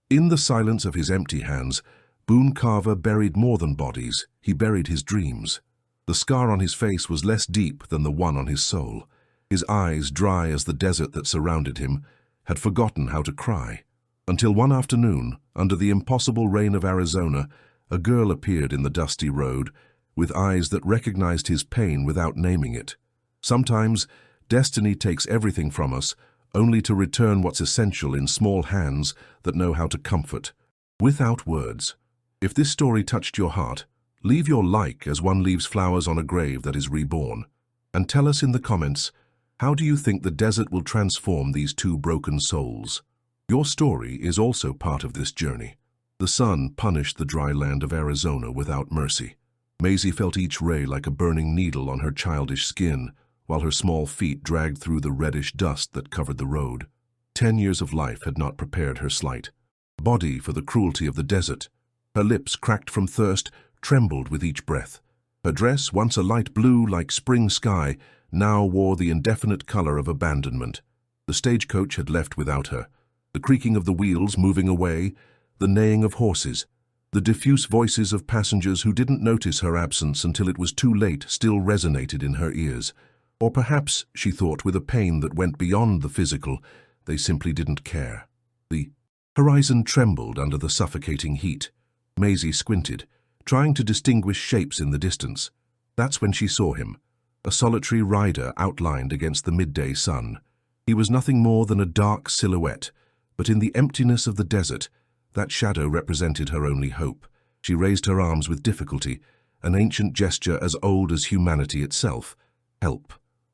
In the silence of his empty hands, Boone Carver buried more than bodies, he buried his dreams. The scar on his face was less deep than the one on his soul. His eyes, dry as the desert that surrounded him, had forgotten how to cry. Until one afternoon, under the impossible rain of Arizona, a girl appeared in the dusty road, with eyes that recognized his pain without naming it. Sometimes, destiny takes everything from us, only to return what's essential in small hands that know how to comfort, without words. If this story touched your heart, leave your like as one leaves flowers on a grave that is reborn. And tell us in the comments, how do you think the desert will transform these two broken souls? Your story is also part of this journey. The sun punished the dry land of Arizona without mercy. Maisie felt each ray like a burning needle on her childish skin, while her small feet dragged through the reddish dust that covered the road. 10 years of life had not prepared her slight body for the cruelty of the desert. Her lips, cracked from thirst, trembled with each breath. Her dress, once a light blue like spring sky, now wore the indefinite color of abandonment. The stagecoach had left without her. The creaking of the wheels moving away, the neighing of horses, the diffuse voices of passengers who didn't notice her absence until it was too late still resonated in her ears. Or perhaps, she thought with a pain that went beyond the physical, they simply didn't care. The horizon trembled under the suffocating heat. Maisie squinted, trying to distinguish shapes in the distance. That's when she saw him, a solitary rider outlined against the midday sun. He was nothing more than a dark silhouette, but in the emptiness of the desert, that shadow represented her only hope. She raised her arms with difficulty, an ancient gesture as old as humanity itself. Help.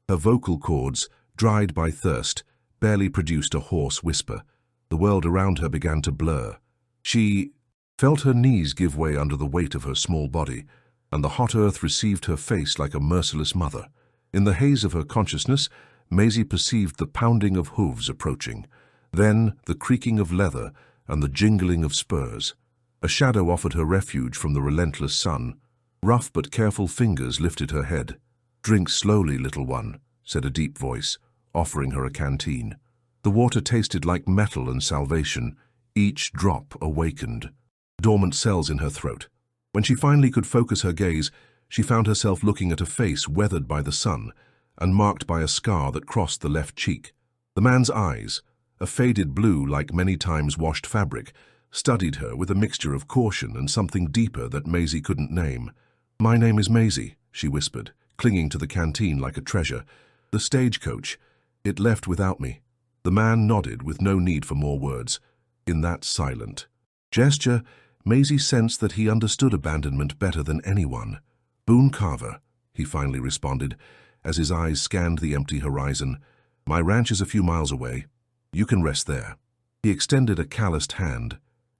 Her vocal cords, dried by thirst, barely produced a hoarse whisper. The world around her began to blur. She felt her knees give way under the weight of her small body, and the hot earth received her face like a merciless mother. In the haze of her consciousness, Maisie perceived the pounding of hooves approaching, then the creaking of leather and the jingling of spurs. A shadow offered her refuge from the relentless sun. Rough but careful fingers lifted her head. "Drink slowly, little one," said a deep voice, offering her a canteen. The water tasted like metal and salvation. Each drop awakened dormant cells in her throat. When she finally could focus her gaze, she found herself looking at a face weathered by the sun and marked by a scar that crossed the left cheek. The man's eyes, a faded blue like many times washed fabric, studied her with a mixture of caution and something deeper that Maisie couldn't name. "My name is Maisie," she whispered, clinging to the canteen like a treasure. "The stagecoach, it left without me." The man nodded with no need for more words. In that silent gesture, Maisie sensed that he understood abandonment better than anyone. "Boone Carver," he finally responded, as his eyes scanned the empty horizon. "My ranch is a few miles away. You can rest there." He extended a calloused hand.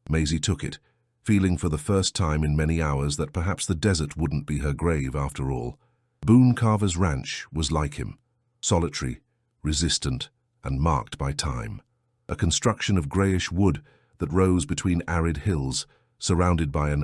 Maisie took it, feeling for the first time in many hours that perhaps the desert wouldn't be her grave after all. Boone Carver's ranch was like him, solitary, resistant, and marked by time. A construction of grayish wood that rose between arid hills, surrounded by an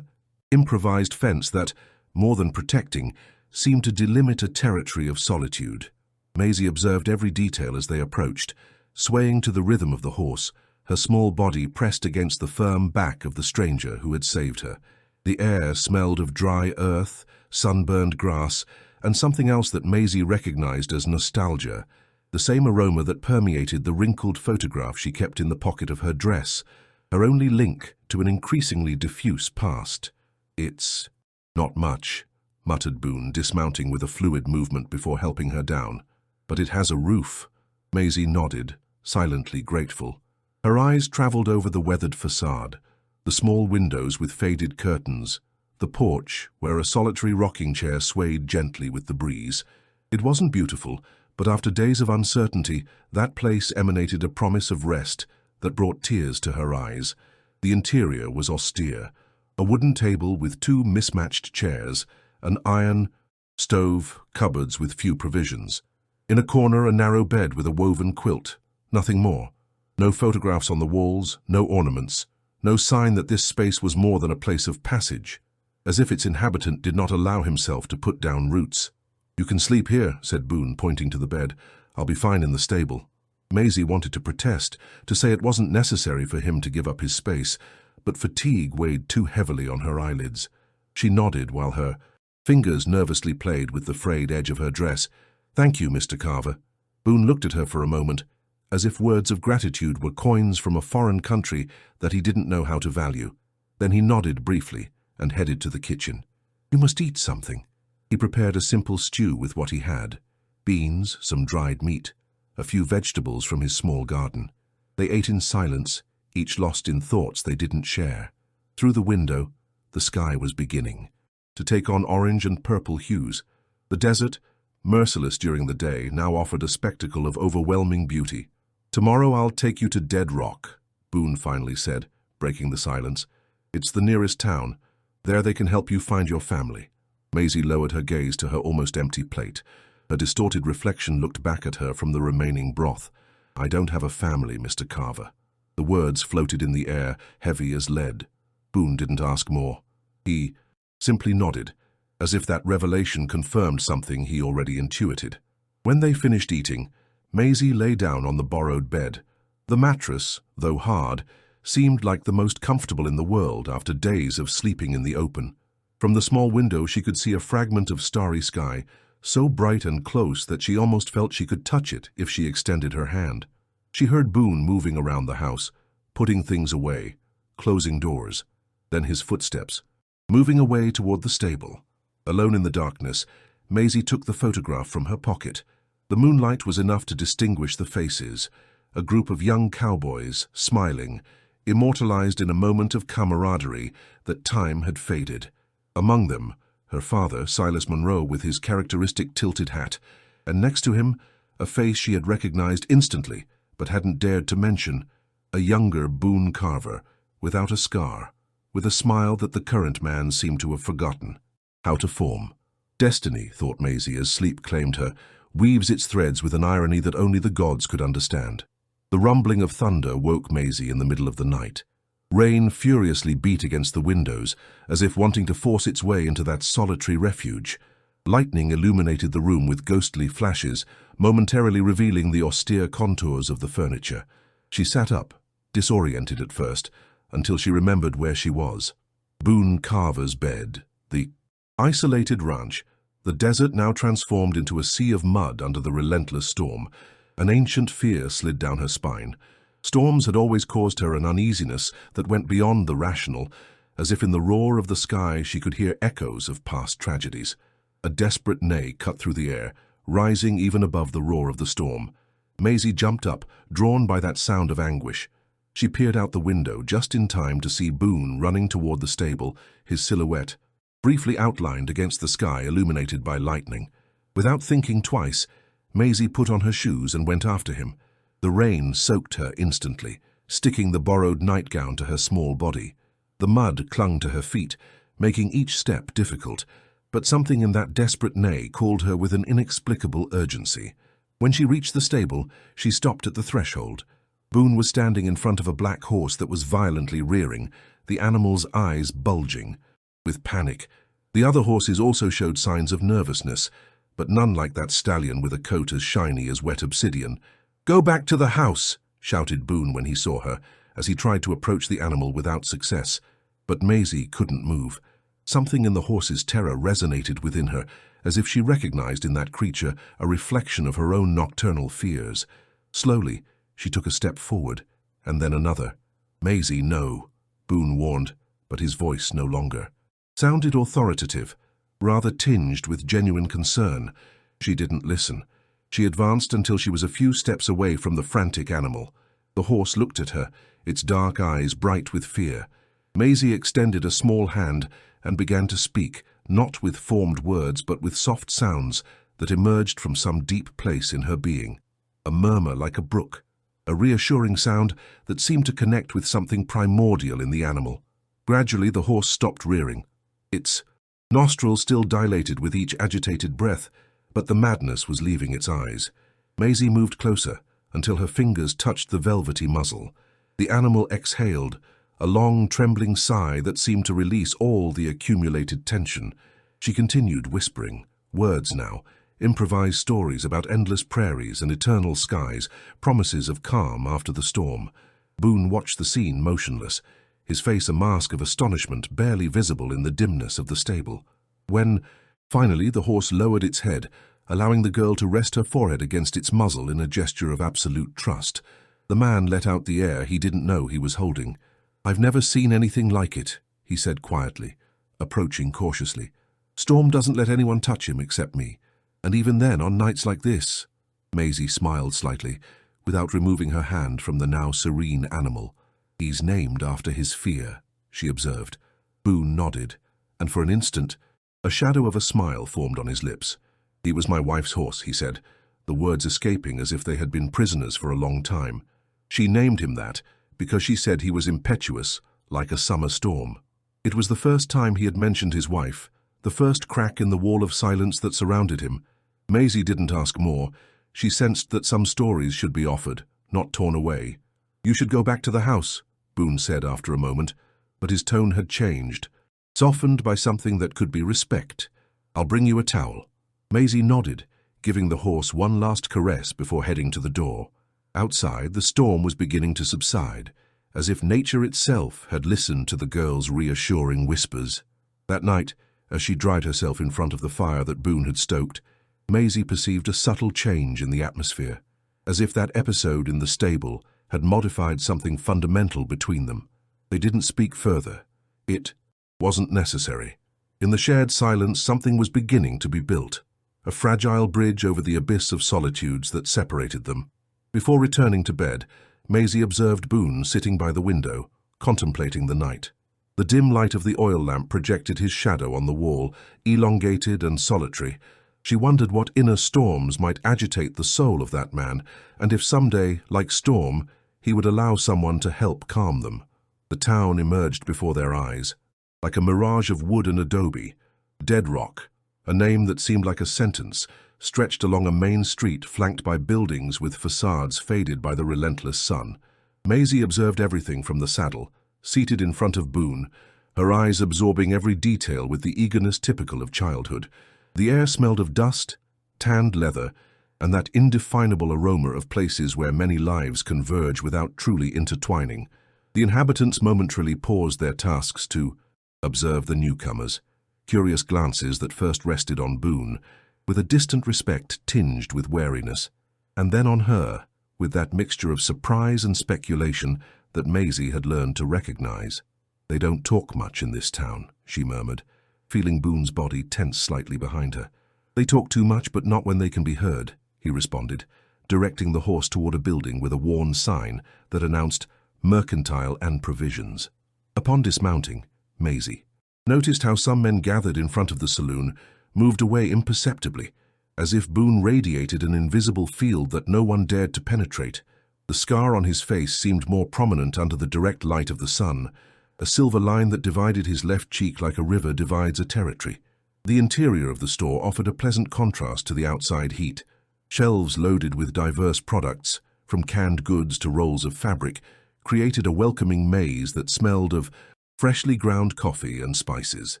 improvised fence that, more than protecting, seemed to delimit a territory of solitude. Maisie observed every detail as they approached, swaying to the rhythm of the horse, her small body pressed against the firm back of the stranger who had saved her. The air smelled of dry earth, sunburned grass, and something else that Maisie recognized as nostalgia, the same aroma that permeated the wrinkled photograph she kept in the pocket of her dress, her only link to an increasingly diffuse past. "It's not much," muttered Boone, dismounting with a fluid movement before helping her down. "But it has a roof." Maisie nodded, silently grateful. Her eyes traveled over the weathered facade, the small windows with faded curtains, the porch where a solitary rocking chair swayed gently with the breeze. It wasn't beautiful, but after days of uncertainty, that place emanated a promise of rest that brought tears to her eyes. The interior was austere, a wooden table with two mismatched chairs, an iron stove, cupboards with few provisions. In a corner, a narrow bed with a woven quilt, nothing more. No photographs on the walls, no ornaments, no sign that this space was more than a place of passage, as if its inhabitant did not allow himself to put down roots. "You can sleep here," said Boone, pointing to the bed. "I'll be fine in the stable." Maisie wanted to protest, to say it wasn't necessary for him to give up his space, but fatigue weighed too heavily on her eyelids. She nodded while her fingers nervously played with the frayed edge of her dress. "Thank you, Mr. Carver." Boone looked at her for a moment, as if words of gratitude were coins from a foreign country that he didn't know how to value. Then he nodded briefly and headed to the kitchen. "You must eat something." He prepared a simple stew with what he had: beans, some dried meat, a few vegetables from his small garden. They ate in silence, each lost in thoughts they didn't share. Through the window, the sky was beginning to take on orange and purple hues. The desert, merciless during the day, now offered a spectacle of overwhelming beauty. "Tomorrow I'll take you to Dead Rock," Boone finally said, breaking the silence. "It's the nearest town. There they can help you find your family." Maisie lowered her gaze to her almost empty plate. Her distorted reflection looked back at her from the remaining broth. "I don't have a family, Mr. Carver." The words floated in the air, heavy as lead. Boone didn't ask more. He simply nodded, as if that revelation confirmed something he already intuited. When they finished eating, Maisie lay down on the borrowed bed. The mattress, though hard, seemed like the most comfortable in the world after days of sleeping in the open. From the small window she could see a fragment of starry sky, so bright and close that she almost felt she could touch it if she extended her hand. She heard Boone moving around the house, putting things away, closing doors, then his footsteps, moving away toward the stable. Alone in the darkness, Maisie took the photograph from her pocket. The moonlight was enough to distinguish the faces, a group of young cowboys, smiling, immortalized in a moment of camaraderie that time had faded. Among them, her father, Silas Monroe, with his characteristic tilted hat, and next to him, a face she had recognized instantly, but hadn't dared to mention, a younger Boone Carver, without a scar, with a smile that the current man seemed to have forgotten how to form. Destiny, thought Maisie as sleep claimed her, weaves its threads with an irony that only the gods could understand. The rumbling of thunder woke Maisie in the middle of the night. Rain furiously beat against the windows, as if wanting to force its way into that solitary refuge. Lightning illuminated the room with ghostly flashes, momentarily revealing the austere contours of the furniture. She sat up, disoriented at first, until she remembered where she was. Boone Carver's bed, the isolated ranch, the desert now transformed into a sea of mud under the relentless storm. An ancient fear slid down her spine. Storms had always caused her an uneasiness that went beyond the rational, as if in the roar of the sky she could hear echoes of past tragedies. A desperate neigh cut through the air, rising even above the roar of the storm. Maisie jumped up, drawn by that sound of anguish. She peered out the window just in time to see Boone running toward the stable, his silhouette briefly outlined against the sky illuminated by lightning. Without thinking twice, Maisie put on her shoes and went after him. The rain soaked her instantly, sticking the borrowed nightgown to her small body. The mud clung to her feet, making each step difficult, but something in that desperate neigh called her with an inexplicable urgency. When she reached the stable, she stopped at the threshold. Boone was standing in front of a black horse that was violently rearing, the animal's eyes bulging with panic. The other horses also showed signs of nervousness, but none like that stallion with a coat as shiny as wet obsidian. "Go back to the house," shouted Boone when he saw her, as he tried to approach the animal without success. But Maisie couldn't move. Something in the horse's terror resonated within her, as if she recognized in that creature a reflection of her own nocturnal fears. Slowly, she took a step forward, and then another. "Maisie, no," Boone warned, but his voice no longer sounded authoritative, rather tinged with genuine concern. She didn't listen. She advanced until she was a few steps away from the frantic animal. The horse looked at her, its dark eyes bright with fear. Maisie extended a small hand and began to speak, not with formed words but with soft sounds that emerged from some deep place in her being. A murmur like a brook, a reassuring sound that seemed to connect with something primordial in the animal. Gradually the horse stopped rearing. Its nostrils still dilated with each agitated breath, but the madness was leaving its eyes. Maisie moved closer until her fingers touched the velvety muzzle. The animal exhaled, a long, trembling sigh that seemed to release all the accumulated tension. She continued whispering, words now, improvised stories about endless prairies and eternal skies, promises of calm after the storm. Boone watched the scene motionless, his face a mask of astonishment barely visible in the dimness of the stable. When, finally, the horse lowered its head, allowing the girl to rest her forehead against its muzzle in a gesture of absolute trust, the man let out the air he didn't know he was holding. "I've never seen anything like it," he said quietly, approaching cautiously. "Storm doesn't let anyone touch him except me, and even then on nights like this." Maisie smiled slightly, without removing her hand from the now serene animal. "He's named after his fear," she observed. Boone nodded, and for an instant, a shadow of a smile formed on his lips. "He was my wife's horse," he said, the words escaping as if they had been prisoners for a long time. "She named him that because she said he was impetuous, like a summer storm." It was the first time he had mentioned his wife, the first crack in the wall of silence that surrounded him. Maisie didn't ask more. She sensed that some stories should be offered, not torn away. "You should go back to the house," Boone said after a moment, but his tone had changed, softened by something that could be respect. "I'll bring you a towel." Maisie nodded, giving the horse one last caress before heading to the door. Outside, the storm was beginning to subside, as if nature itself had listened to the girl's reassuring whispers. That night, as she dried herself in front of the fire that Boone had stoked, Maisie perceived a subtle change in the atmosphere, as if that episode in the stable had modified something fundamental between them. They didn't speak further. It wasn't necessary. In the shared silence, something was beginning to be built, a fragile bridge over the abyss of solitudes that separated them. Before returning to bed, Maisie observed Boone sitting by the window, contemplating the night. The dim light of the oil lamp projected his shadow on the wall, elongated and solitary. She wondered what inner storms might agitate the soul of that man, and if someday, like Storm, he would allow someone to help calm them. The town emerged before their eyes, like a mirage of wood and adobe. Dead Rock, a name that seemed like a sentence, stretched along a main street flanked by buildings with facades faded by the relentless sun. Maisie observed everything from the saddle, seated in front of Boone, her eyes absorbing every detail with the eagerness typical of childhood. The air smelled of dust, tanned leather, and that indefinable aroma of places where many lives converge without truly intertwining. The inhabitants momentarily paused their tasks to observe the newcomers, curious glances that first rested on Boone, with a distant respect tinged with wariness, and then on her, with that mixture of surprise and speculation that Maisie had learned to recognize. "They don't talk much in this town," she murmured, feeling Boone's body tense slightly behind her. "They talk too much, but not when they can be heard," he responded, directing the horse toward a building with a worn sign that announced "Mercantile and Provisions." Upon dismounting, Maisie noticed how some men gathered in front of the saloon moved away imperceptibly, as if Boone radiated an invisible field that no one dared to penetrate. The scar on his face seemed more prominent under the direct light of the sun, a silver line that divided his left cheek like a river divides a territory. The interior of the store offered a pleasant contrast to the outside heat. Shelves loaded with diverse products, from canned goods to rolls of fabric, created a welcoming maze that smelled of freshly ground coffee and spices.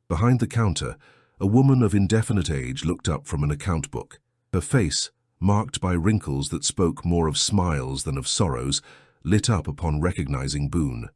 Behind the counter, a woman of indefinite age looked up from an account book. Her face, marked by wrinkles that spoke more of smiles than of sorrows, lit up upon recognizing Boone.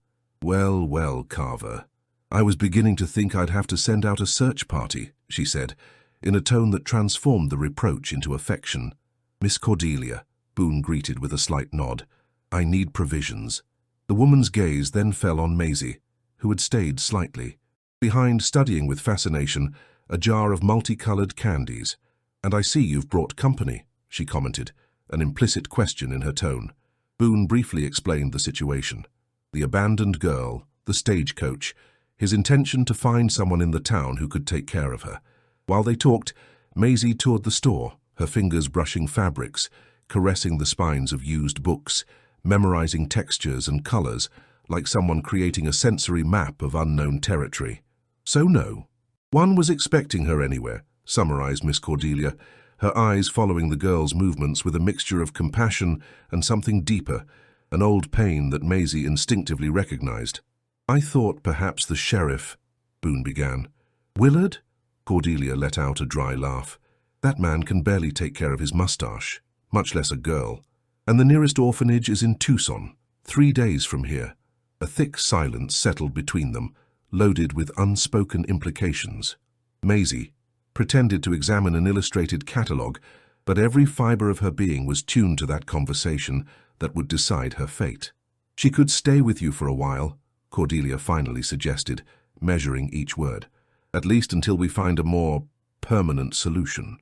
"Well, well, Carver. I was beginning to think I'd have to send out a search party," she said, in a tone that transformed the reproach into affection. "Miss Cordelia," Boone greeted with a slight nod. "I need provisions." The woman's gaze then fell on Maisie, who had stayed slightly behind, studying with fascination a jar of multicolored candies. "And I see you've brought company," she commented, an implicit question in her tone. Boone briefly explained the situation. The abandoned girl, the stagecoach, his intention to find someone in the town who could take care of her. While they talked, Maisie toured the store, her fingers brushing fabrics, caressing the spines of used books, memorizing textures and colors, like someone creating a sensory map of unknown territory. "So no, one was expecting her anywhere," summarized Miss Cordelia, her eyes following the girl's movements with a mixture of compassion and something deeper, an old pain that Maisie instinctively recognized. "I thought perhaps the sheriff," Boone began. "Willard?" Cordelia let out a dry laugh. That man can barely take care of his mustache, much less a girl. And the nearest orphanage is in Tucson, 3 days from here. A thick silence settled between them, loaded with unspoken implications. Maisie pretended to examine an illustrated catalogue, but every fibre of her being was tuned to that conversation that would decide her fate. "She could stay with you for a while," Cordelia finally suggested, measuring each word. "At least until we find a more permanent solution."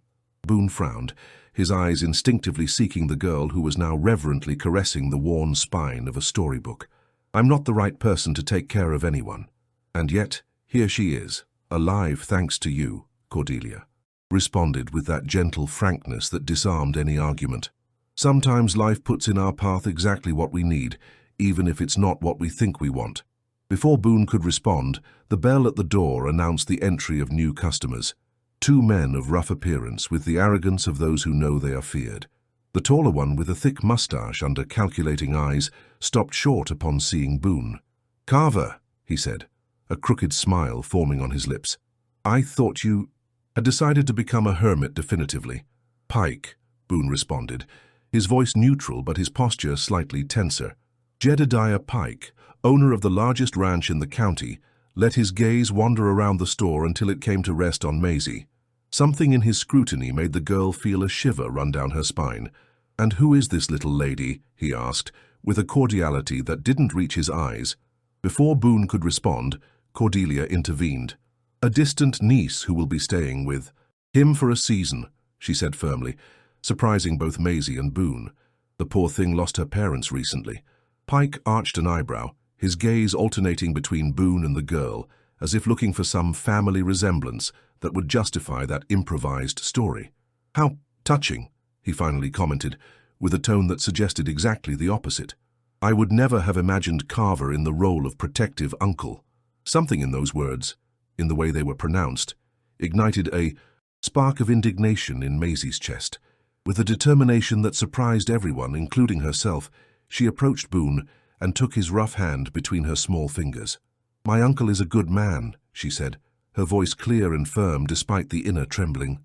Boone frowned, his eyes instinctively seeking the girl who was now reverently caressing the worn spine of a storybook. "I'm not the right person to take care of anyone. And yet, here she is, alive thanks to you," Cordelia responded with that gentle frankness that disarmed any argument. "Sometimes life puts in our path exactly what we need, even if it's not what we think we want." Before Boone could respond, the bell at the door announced the entry of new customers. 2 men of rough appearance with the arrogance of those who know they are feared. The taller one, with a thick mustache under calculating eyes, stopped short upon seeing Boone. "Carver," he said, a crooked smile forming on his lips. "I thought you had decided to become a hermit definitively." "Pike," Boone responded, his voice neutral but his posture slightly tenser. Jedediah Pike, owner of the largest ranch in the county, let his gaze wander around the store until it came to rest on Maisie. Something in his scrutiny made the girl feel a shiver run down her spine. "And who is this little lady?" he asked, with a cordiality that didn't reach his eyes. Before Boone could respond, Cordelia intervened. "A distant niece who will be staying with him for a season," she said firmly, surprising both Maisie and Boone. "The poor thing lost her parents recently." Pike arched an eyebrow, his gaze alternating between Boone and the girl, as if looking for some family resemblance that would justify that improvised story. "How touching," he finally commented, with a tone that suggested exactly the opposite. "I would never have imagined Carver in the role of protective uncle." Something in those words, in the way they were pronounced, ignited a spark of indignation in Maisie's chest. With a determination that surprised everyone, including herself, she approached Boone and took his rough hand between her small fingers. "My uncle is a good man," she said, her voice clear and firm despite the inner trembling.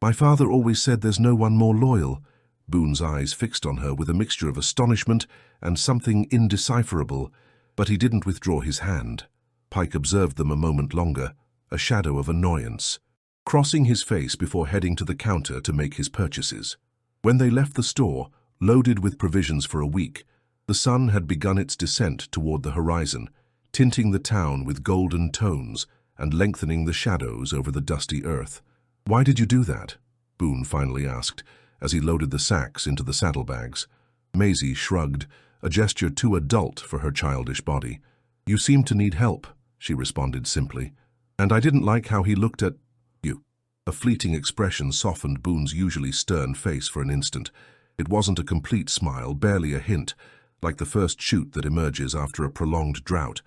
"My father always said there's no one more loyal." Boone's eyes fixed on her with a mixture of astonishment and something indecipherable, but he didn't withdraw his hand. Pike observed them a moment longer, a shadow of annoyance, crossing his face before heading to the counter to make his purchases. When they left the store, loaded with provisions for a week, the sun had begun its descent toward the horizon, tinting the town with golden tones and lengthening the shadows over the dusty earth. "Why did you do that?" Boone finally asked, as he loaded the sacks into the saddlebags. Maisie shrugged, a gesture too adult for her childish body. "You seem to need help," she responded simply. "And I didn't like how he looked at you." A fleeting expression softened Boone's usually stern face for an instant. It wasn't a complete smile, barely a hint, like the first shoot that emerges after a prolonged drought.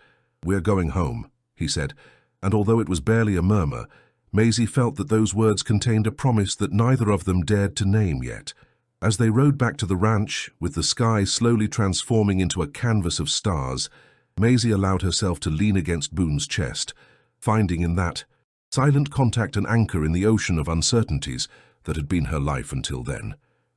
"We're going home," he said, and although it was barely a murmur, Maisie felt that those words contained a promise that neither of them dared to name yet. As they rode back to the ranch, with the sky slowly transforming into a canvas of stars, Maisie allowed herself to lean against Boone's chest, finding in that silent contact an anchor in the ocean of uncertainties that had been her life until then.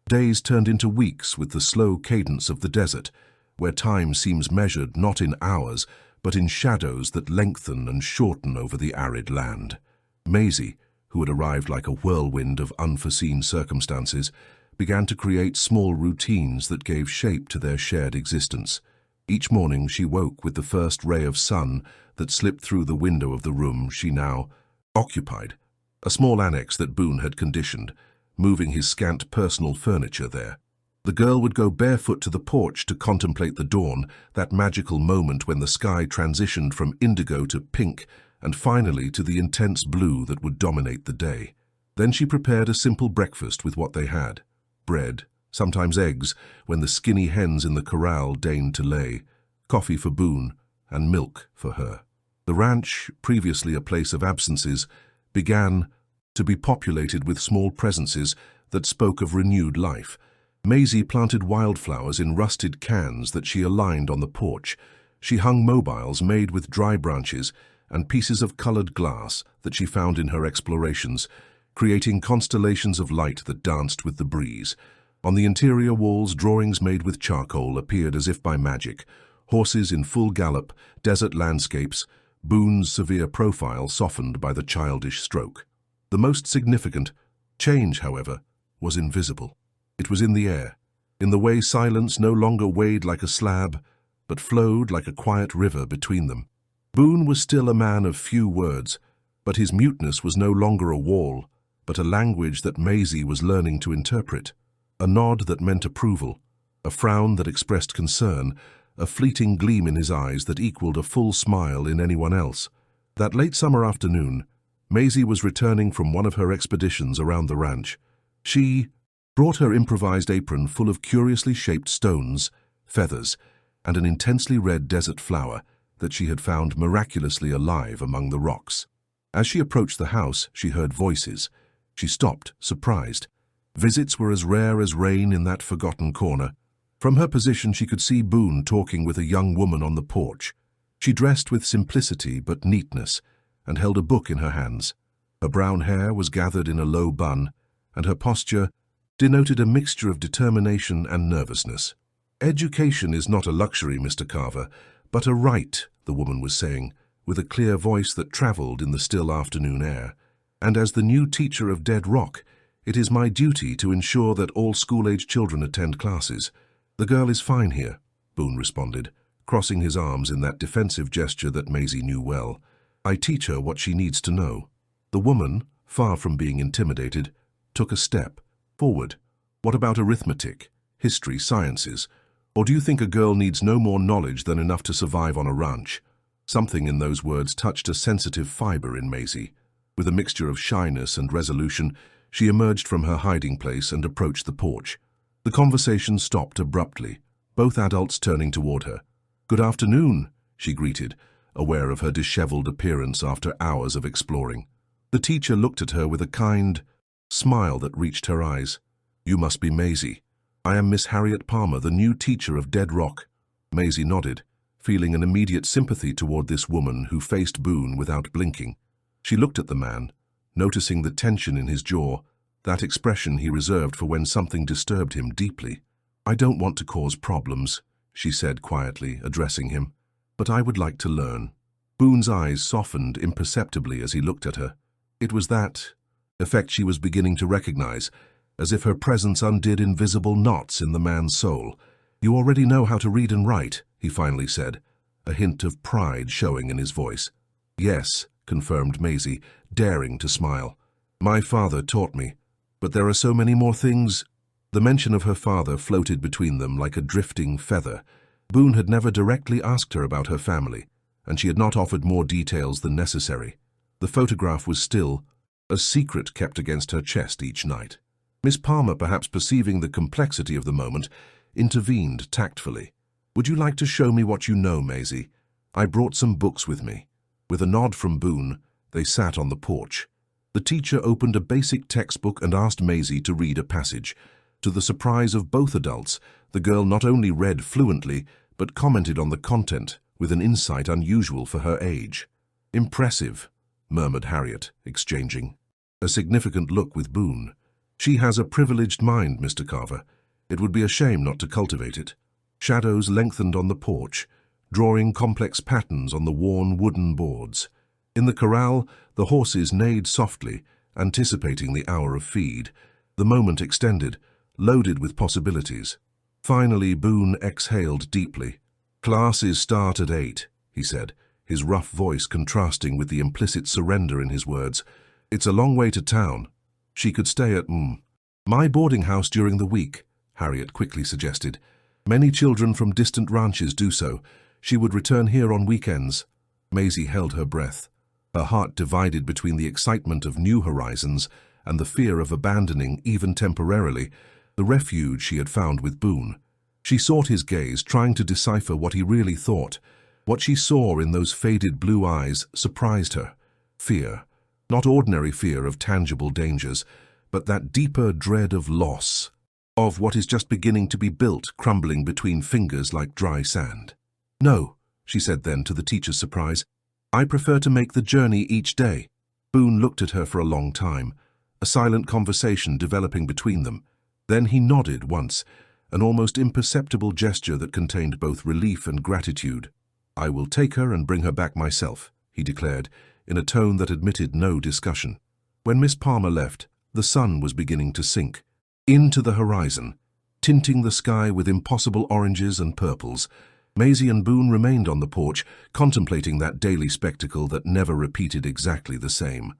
Days turned into weeks with the slow cadence of the desert, where time seems measured not in hours, but in shadows that lengthen and shorten over the arid land. Maisie, who had arrived like a whirlwind of unforeseen circumstances, began to create small routines that gave shape to their shared existence. Each morning she woke with the first ray of sun that slipped through the window of the room she now occupied, a small annex that Boone had conditioned, moving his scant personal furniture there. The girl would go barefoot to the porch to contemplate the dawn, that magical moment when the sky transitioned from indigo to pink and finally to the intense blue that would dominate the day. Then she prepared a simple breakfast with what they had: bread, sometimes eggs when the skinny hens in the corral deigned to lay, coffee for Boone, and milk for her. The ranch, previously a place of absences, began to be populated with small presences that spoke of renewed life. Maisie planted wildflowers in rusted cans that she aligned on the porch. She hung mobiles made with dry branches and pieces of colored glass that she found in her explorations, creating constellations of light that danced with the breeze. On the interior walls, drawings made with charcoal appeared as if by magic. Horses in full gallop, desert landscapes, Boone's severe profile softened by the childish stroke. The most significant change, however, was invisible. It was in the air, in the way silence no longer weighed like a slab, but flowed like a quiet river between them. Boone was still a man of few words, but his muteness was no longer a wall, but a language that Maisie was learning to interpret. A nod that meant approval, a frown that expressed concern, a fleeting gleam in his eyes that equaled a full smile in anyone else. That late summer afternoon, Maisie was returning from one of her expeditions around the ranch. She brought her improvised apron full of curiously shaped stones, feathers, and an intensely red desert flower that she had found miraculously alive among the rocks. As she approached the house, she heard voices. She stopped, surprised. Visits were as rare as rain in that forgotten corner. From her position, she could see Boone talking with a young woman on the porch. She dressed with simplicity but neatness, and held a book in her hands. Her brown hair was gathered in a low bun, and her posture denoted a mixture of determination and nervousness. "Education is not a luxury, Mr. Carver, but a right," the woman was saying, with a clear voice that traveled in the still afternoon air. "And as the new teacher of Dead Rock, it is my duty to ensure that all school-age children attend classes." "The girl is fine here," Boone responded, crossing his arms in that defensive gesture that Maisie knew well. "I teach her what she needs to know." The woman, far from being intimidated, took a step forward. "What about arithmetic, history, sciences? Or do you think a girl needs no more knowledge than enough to survive on a ranch?" Something in those words touched a sensitive fiber in Maisie. With a mixture of shyness and resolution, she emerged from her hiding place and approached the porch. The conversation stopped abruptly, both adults turning toward her. "Good afternoon," she greeted, aware of her disheveled appearance after hours of exploring. The teacher looked at her with a kind smile that reached her eyes. "You must be Maisie. I am Miss Harriet Palmer, the new teacher of Dead Rock." Maisie nodded, feeling an immediate sympathy toward this woman who faced Boone without blinking. She looked at the man, noticing the tension in his jaw, that expression he reserved for when something disturbed him deeply. "I don't want to cause problems," she said quietly, addressing him, "but I would like to learn." Boone's eyes softened imperceptibly as he looked at her. It was that effect she was beginning to recognize, as if her presence undid invisible knots in the man's soul. "You already know how to read and write," he finally said, a hint of pride showing in his voice. "Yes," confirmed Maisie, daring to smile. "My father taught me, but there are so many more things." The mention of her father floated between them like a drifting feather. Boone had never directly asked her about her family, and she had not offered more details than necessary. The photograph was still a secret kept against her chest each night. Miss Palmer, perhaps perceiving the complexity of the moment, intervened tactfully. "Would you like to show me what you know, Maisie? I brought some books with me." With a nod from Boone, they sat on the porch. The teacher opened a basic textbook and asked Maisie to read a passage. To the surprise of both adults, the girl not only read fluently, but commented on the content with an insight unusual for her age. "Impressive," murmured Harriet, exchanging a significant look with Boone. "She has a privileged mind, Mr. Carver. It would be a shame not to cultivate it." Shadows lengthened on the porch, drawing complex patterns on the worn wooden boards. In the corral, the horses neighed softly, anticipating the hour of feed. The moment extended, loaded with possibilities. Finally, Boone exhaled deeply. "Classes start at 8, he said, his rough voice contrasting with the implicit surrender in his words. "It's a long way to town. She could stay at my boarding house during the week," Harriet quickly suggested. "Many children from distant ranches do so. She would return here on weekends." Maisie held her breath, her heart divided between the excitement of new horizons and the fear of abandoning, even temporarily, the refuge she had found with Boone. She sought his gaze, trying to decipher what he really thought. What she saw in those faded blue eyes surprised her. Fear. Not ordinary fear of tangible dangers, but that deeper dread of loss, of what is just beginning to be built, crumbling between fingers like dry sand. "No," she said then, to the teacher's surprise. "I prefer to make the journey each day." Boone looked at her for a long time, a silent conversation developing between them. Then he nodded once, an almost imperceptible gesture that contained both relief and gratitude. "I will take her and bring her back myself," he declared, in a tone that admitted no discussion. When Miss Palmer left, the sun was beginning to sink into the horizon, tinting the sky with impossible oranges and purples. Maisie and Boone remained on the porch, contemplating that daily spectacle that never repeated exactly the same.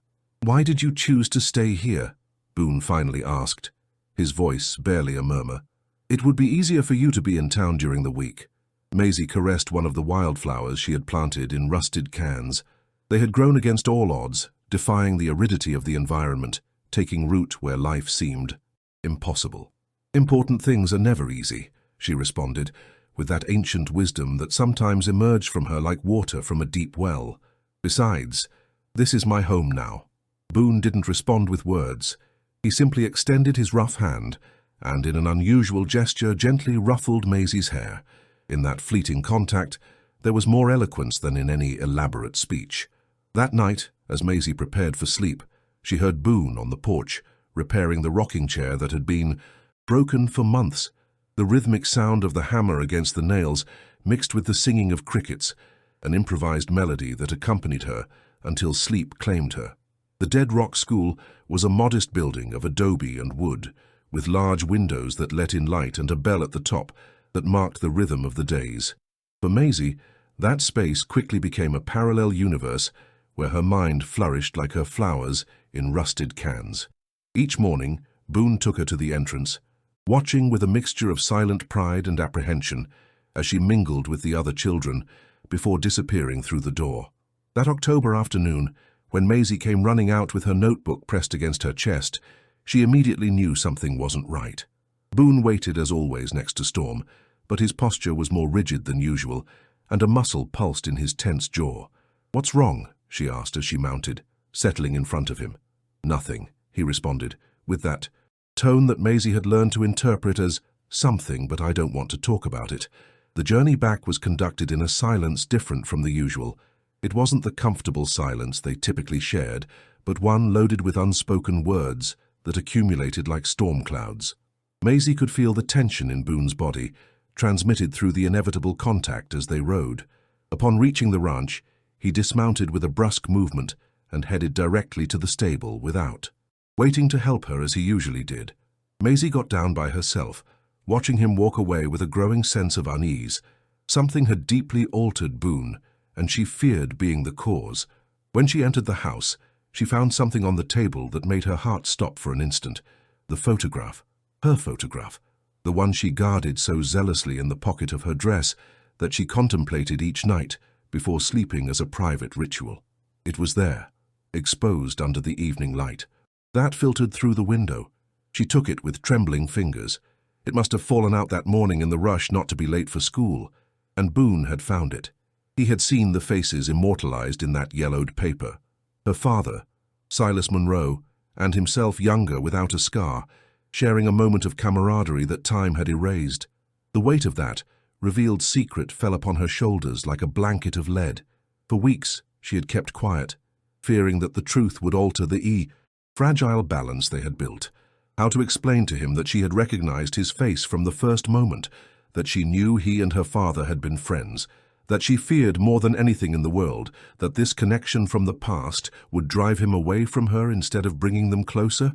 "Why did you choose to stay here?" Boone finally asked, his voice barely a murmur. "It would be easier for you to be in town during the week." Maisie caressed one of the wildflowers she had planted in rusted cans. They had grown against all odds, defying the aridity of the environment, taking root where life seemed impossible. "Important things are never easy," she responded, with that ancient wisdom that sometimes emerged from her like water from a deep well. "Besides, this is my home now." Boone didn't respond with words. He simply extended his rough hand and, in an unusual gesture, gently ruffled Maisie's hair. In that fleeting contact, there was more eloquence than in any elaborate speech. That night, as Maisie prepared for sleep, she heard Boone on the porch, repairing the rocking chair that had been broken for months. The rhythmic sound of the hammer against the nails mixed with the singing of crickets, an improvised melody that accompanied her until sleep claimed her. The Dead Rock School was a modest building of adobe and wood, with large windows that let in light and a bell at the top that marked the rhythm of the days. For Maisie, that space quickly became a parallel universe where her mind flourished like her flowers in rusted cans. Each morning, Boone took her to the entrance, watching with a mixture of silent pride and apprehension as she mingled with the other children before disappearing through the door. That October afternoon, when Maisie came running out with her notebook pressed against her chest, she immediately knew something wasn't right. Boone waited as always next to Storm, but his posture was more rigid than usual, and a muscle pulsed in his tense jaw. "What's wrong?" she asked as she mounted, settling in front of him. "Nothing," he responded, with that tone that Maisie had learned to interpret as something, but I don't want to talk about it. The journey back was conducted in a silence different from the usual. It wasn't the comfortable silence they typically shared, but one loaded with unspoken words that accumulated like storm clouds. Maisie could feel the tension in Boone's body, transmitted through the inevitable contact as they rode. Upon reaching the ranch, he dismounted with a brusque movement and headed directly to the stable without waiting to help her as he usually did. Maisie got down by herself, watching him walk away with a growing sense of unease. Something had deeply altered Boone, and she feared being the cause. When she entered the house, she found something on the table that made her heart stop for an instant. The photograph. Her photograph. The one she guarded so zealously in the pocket of her dress that she contemplated each night before sleeping as a private ritual. It was there, exposed under the evening light. That filtered through the window. She took it with trembling fingers. It must have fallen out that morning in the rush not to be late for school, and Boone had found it. He had seen the faces immortalized in that yellowed paper. Her father, Silas Monroe, and himself younger without a scar, sharing a moment of camaraderie that time had erased. The weight of that revealed secret fell upon her shoulders like a blanket of lead. For weeks she had kept quiet, fearing that the truth would alter the fragile balance they had built. How to explain to him that she had recognized his face from the first moment, that she knew he and her father had been friends, that she feared more than anything in the world that this connection from the past would drive him away from her instead of bringing them closer?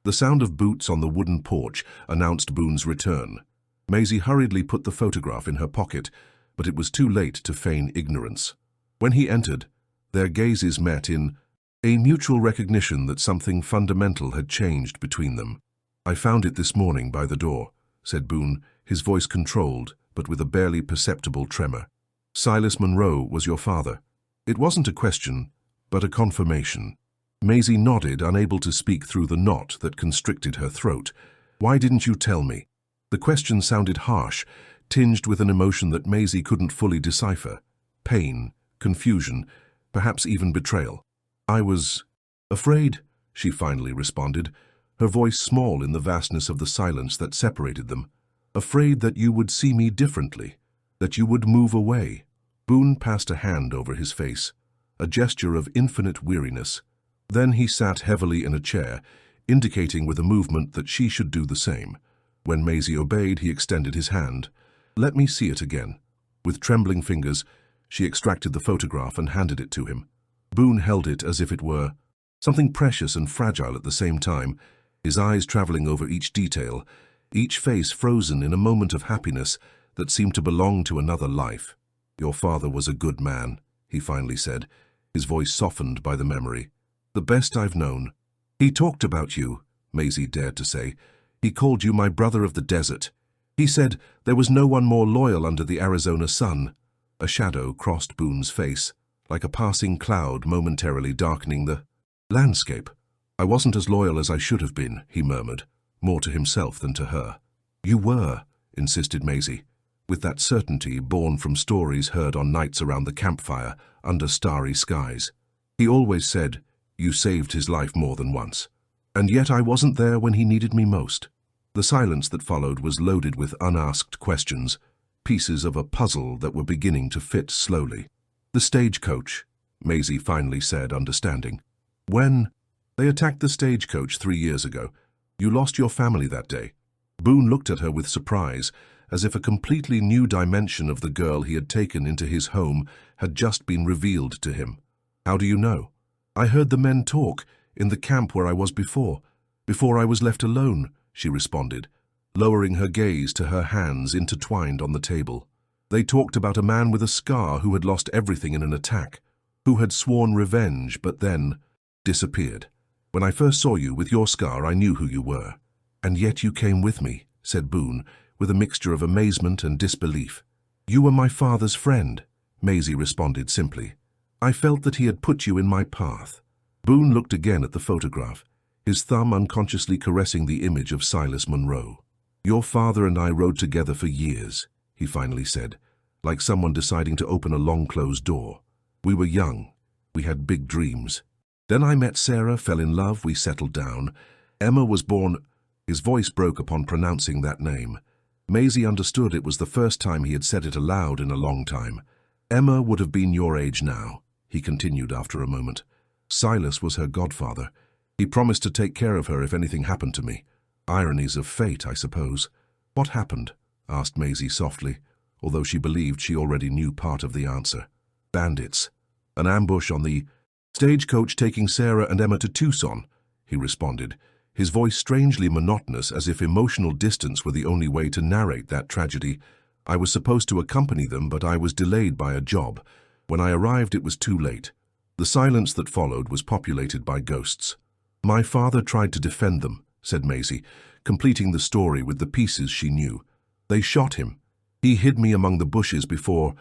The sound of boots on the wooden porch announced Boone's return. Maisie hurriedly put the photograph in her pocket, but it was too late to feign ignorance. When he entered, their gazes met in a mutual recognition that something fundamental had changed between them. "I found it this morning by the door," said Boone, his voice controlled, but with a barely perceptible tremor. "Silas Monroe was your father." It wasn't a question, but a confirmation. Maisie nodded, unable to speak through the knot that constricted her throat. "Why didn't you tell me?" The question sounded harsh, tinged with an emotion that Maisie couldn't fully decipher. Pain, confusion, perhaps even betrayal. "I was afraid," she finally responded, her voice small in the vastness of the silence that separated them. "Afraid that you would see me differently, that you would move away." Boone passed a hand over his face, a gesture of infinite weariness. Then he sat heavily in a chair, indicating with a movement that she should do the same. When Maisie obeyed, he extended his hand. "Let me see it again." With trembling fingers, she extracted the photograph and handed it to him. Boone held it as if it were something precious and fragile at the same time, his eyes traveling over each detail, each face frozen in a moment of happiness that seemed to belong to another life. "Your father was a good man," he finally said, his voice softened by the memory. "The best I've known." "He talked about you," Maisie dared to say. "He called you my brother of the desert. He said there was no one more loyal under the Arizona sun." A shadow crossed Boone's face, like a passing cloud momentarily darkening the landscape. "I wasn't as loyal as I should have been," he murmured, more to himself than to her. "You were," insisted Maisie, with that certainty born from stories heard on nights around the campfire under starry skies. "He always said, you saved his life more than once. And yet I wasn't there when he needed me most." The silence that followed was loaded with unasked questions, pieces of a puzzle that were beginning to fit slowly. "The stagecoach," Maisie finally said, understanding. "When they attacked the stagecoach 3 years ago, you lost your family that day." Boone looked at her with surprise, as if a completely new dimension of the girl he had taken into his home had just been revealed to him. "How do you know?" "I heard the men talk in the camp where I was before I was left alone," she responded, lowering her gaze to her hands intertwined on the table. "They talked about a man with a scar who had lost everything in an attack, who had sworn revenge but then disappeared. When I first saw you with your scar, I knew who you were. And yet you came with me," said Boone, with a mixture of amazement and disbelief. "You were my father's friend," Maisie responded simply. "I felt that he had put you in my path." Boone looked again at the photograph, his thumb unconsciously caressing the image of Silas Monroe. "Your father and I rode together for years," he finally said, like someone deciding to open a long-closed door. "We were young. We had big dreams. Then I met Sarah, fell in love, we settled down. Emma was born—" His voice broke upon pronouncing that name. Maisie understood it was the first time he had said it aloud in a long time. "Emma would have been your age now," he continued after a moment. "Silas was her godfather. He promised to take care of her if anything happened to me. Ironies of fate, I suppose." "What happened?" asked Maisie softly, although she believed she already knew part of the answer. "Bandits. An ambush on the stagecoach taking Sarah and Emma to Tucson," he responded, his voice strangely monotonous, as if emotional distance were the only way to narrate that tragedy. "I was supposed to accompany them, but I was delayed by a job. When I arrived, it was too late." The silence that followed was populated by ghosts. "My father tried to defend them," said Maisie, completing the story with the pieces she knew. "They shot him. He hid me among the bushes before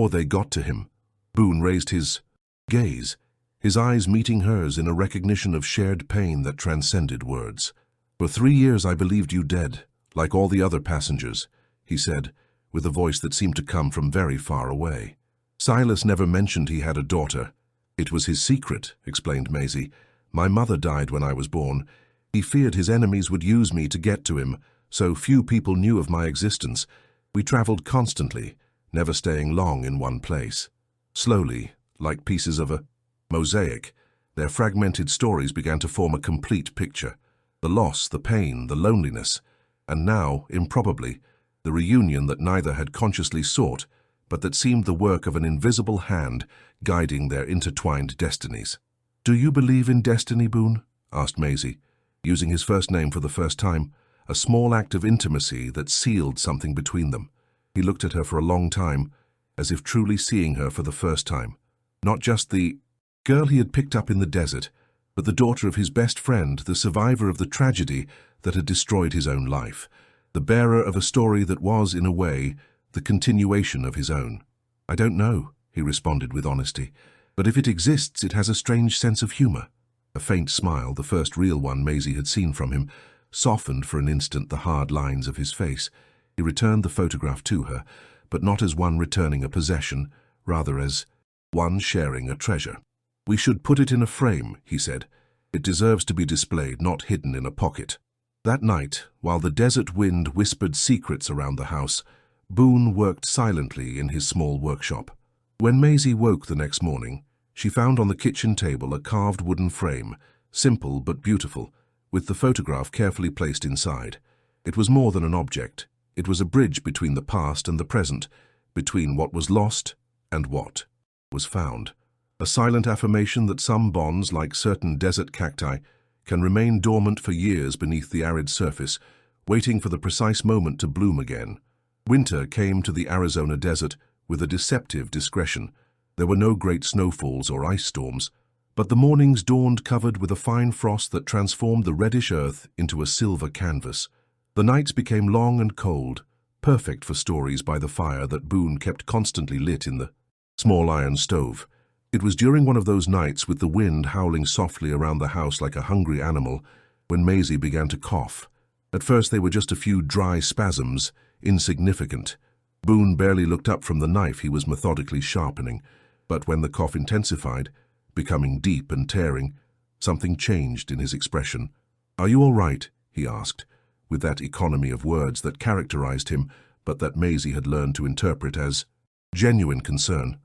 they got to him." Boone raised his gaze, his eyes meeting hers in a recognition of shared pain that transcended words. "For 3 years I believed you dead, like all the other passengers," he said, with a voice that seemed to come from very far away. "Silas never mentioned he had a daughter. It was his secret," explained Maisie. "My mother died when I was born. He feared his enemies would use me to get to him, so few people knew of my existence. We traveled constantly, never staying long in one place. Slowly, like pieces of a mosaic, their fragmented stories began to form a complete picture. The loss, the pain, the loneliness, and now, improbably, the reunion that neither had consciously sought, but that seemed the work of an invisible hand guiding their intertwined destinies. "Do you believe in destiny, Boone?" asked Maisie, using his first name for the first time, a small act of intimacy that sealed something between them. He looked at her for a long time, as if truly seeing her for the first time. Not just the girl he had picked up in the desert, but the daughter of his best friend, the survivor of the tragedy that had destroyed his own life, the bearer of a story that was, in a way, the continuation of his own. "I don't know," he responded with honesty, "but if it exists, it has a strange sense of humor." A faint smile, the first real one Maisie had seen from him, softened for an instant the hard lines of his face. He returned the photograph to her, but not as one returning a possession, rather as one sharing a treasure. "We should put it in a frame," he said. "It deserves to be displayed, not hidden in a pocket." That night, while the desert wind whispered secrets around the house, Boone worked silently in his small workshop. When Maisie woke the next morning, she found on the kitchen table a carved wooden frame, simple but beautiful, with the photograph carefully placed inside. It was more than an object. It was a bridge between the past and the present, between what was lost and what was found. A silent affirmation that some bonds, like certain desert cacti, can remain dormant for years beneath the arid surface, waiting for the precise moment to bloom again. Winter came to the Arizona desert with a deceptive discretion. There were no great snowfalls or ice storms, but the mornings dawned covered with a fine frost that transformed the reddish earth into a silver canvas. The nights became long and cold, perfect for stories by the fire that Boone kept constantly lit in the small iron stove. It was during one of those nights, with the wind howling softly around the house like a hungry animal, when Maisie began to cough. At first they were just a few dry spasms, insignificant. Boone barely looked up from the knife he was methodically sharpening, but when the cough intensified, becoming deep and tearing, something changed in his expression. "Are you all right?" he asked, with that economy of words that characterized him, but that Maisie had learned to interpret as genuine concern.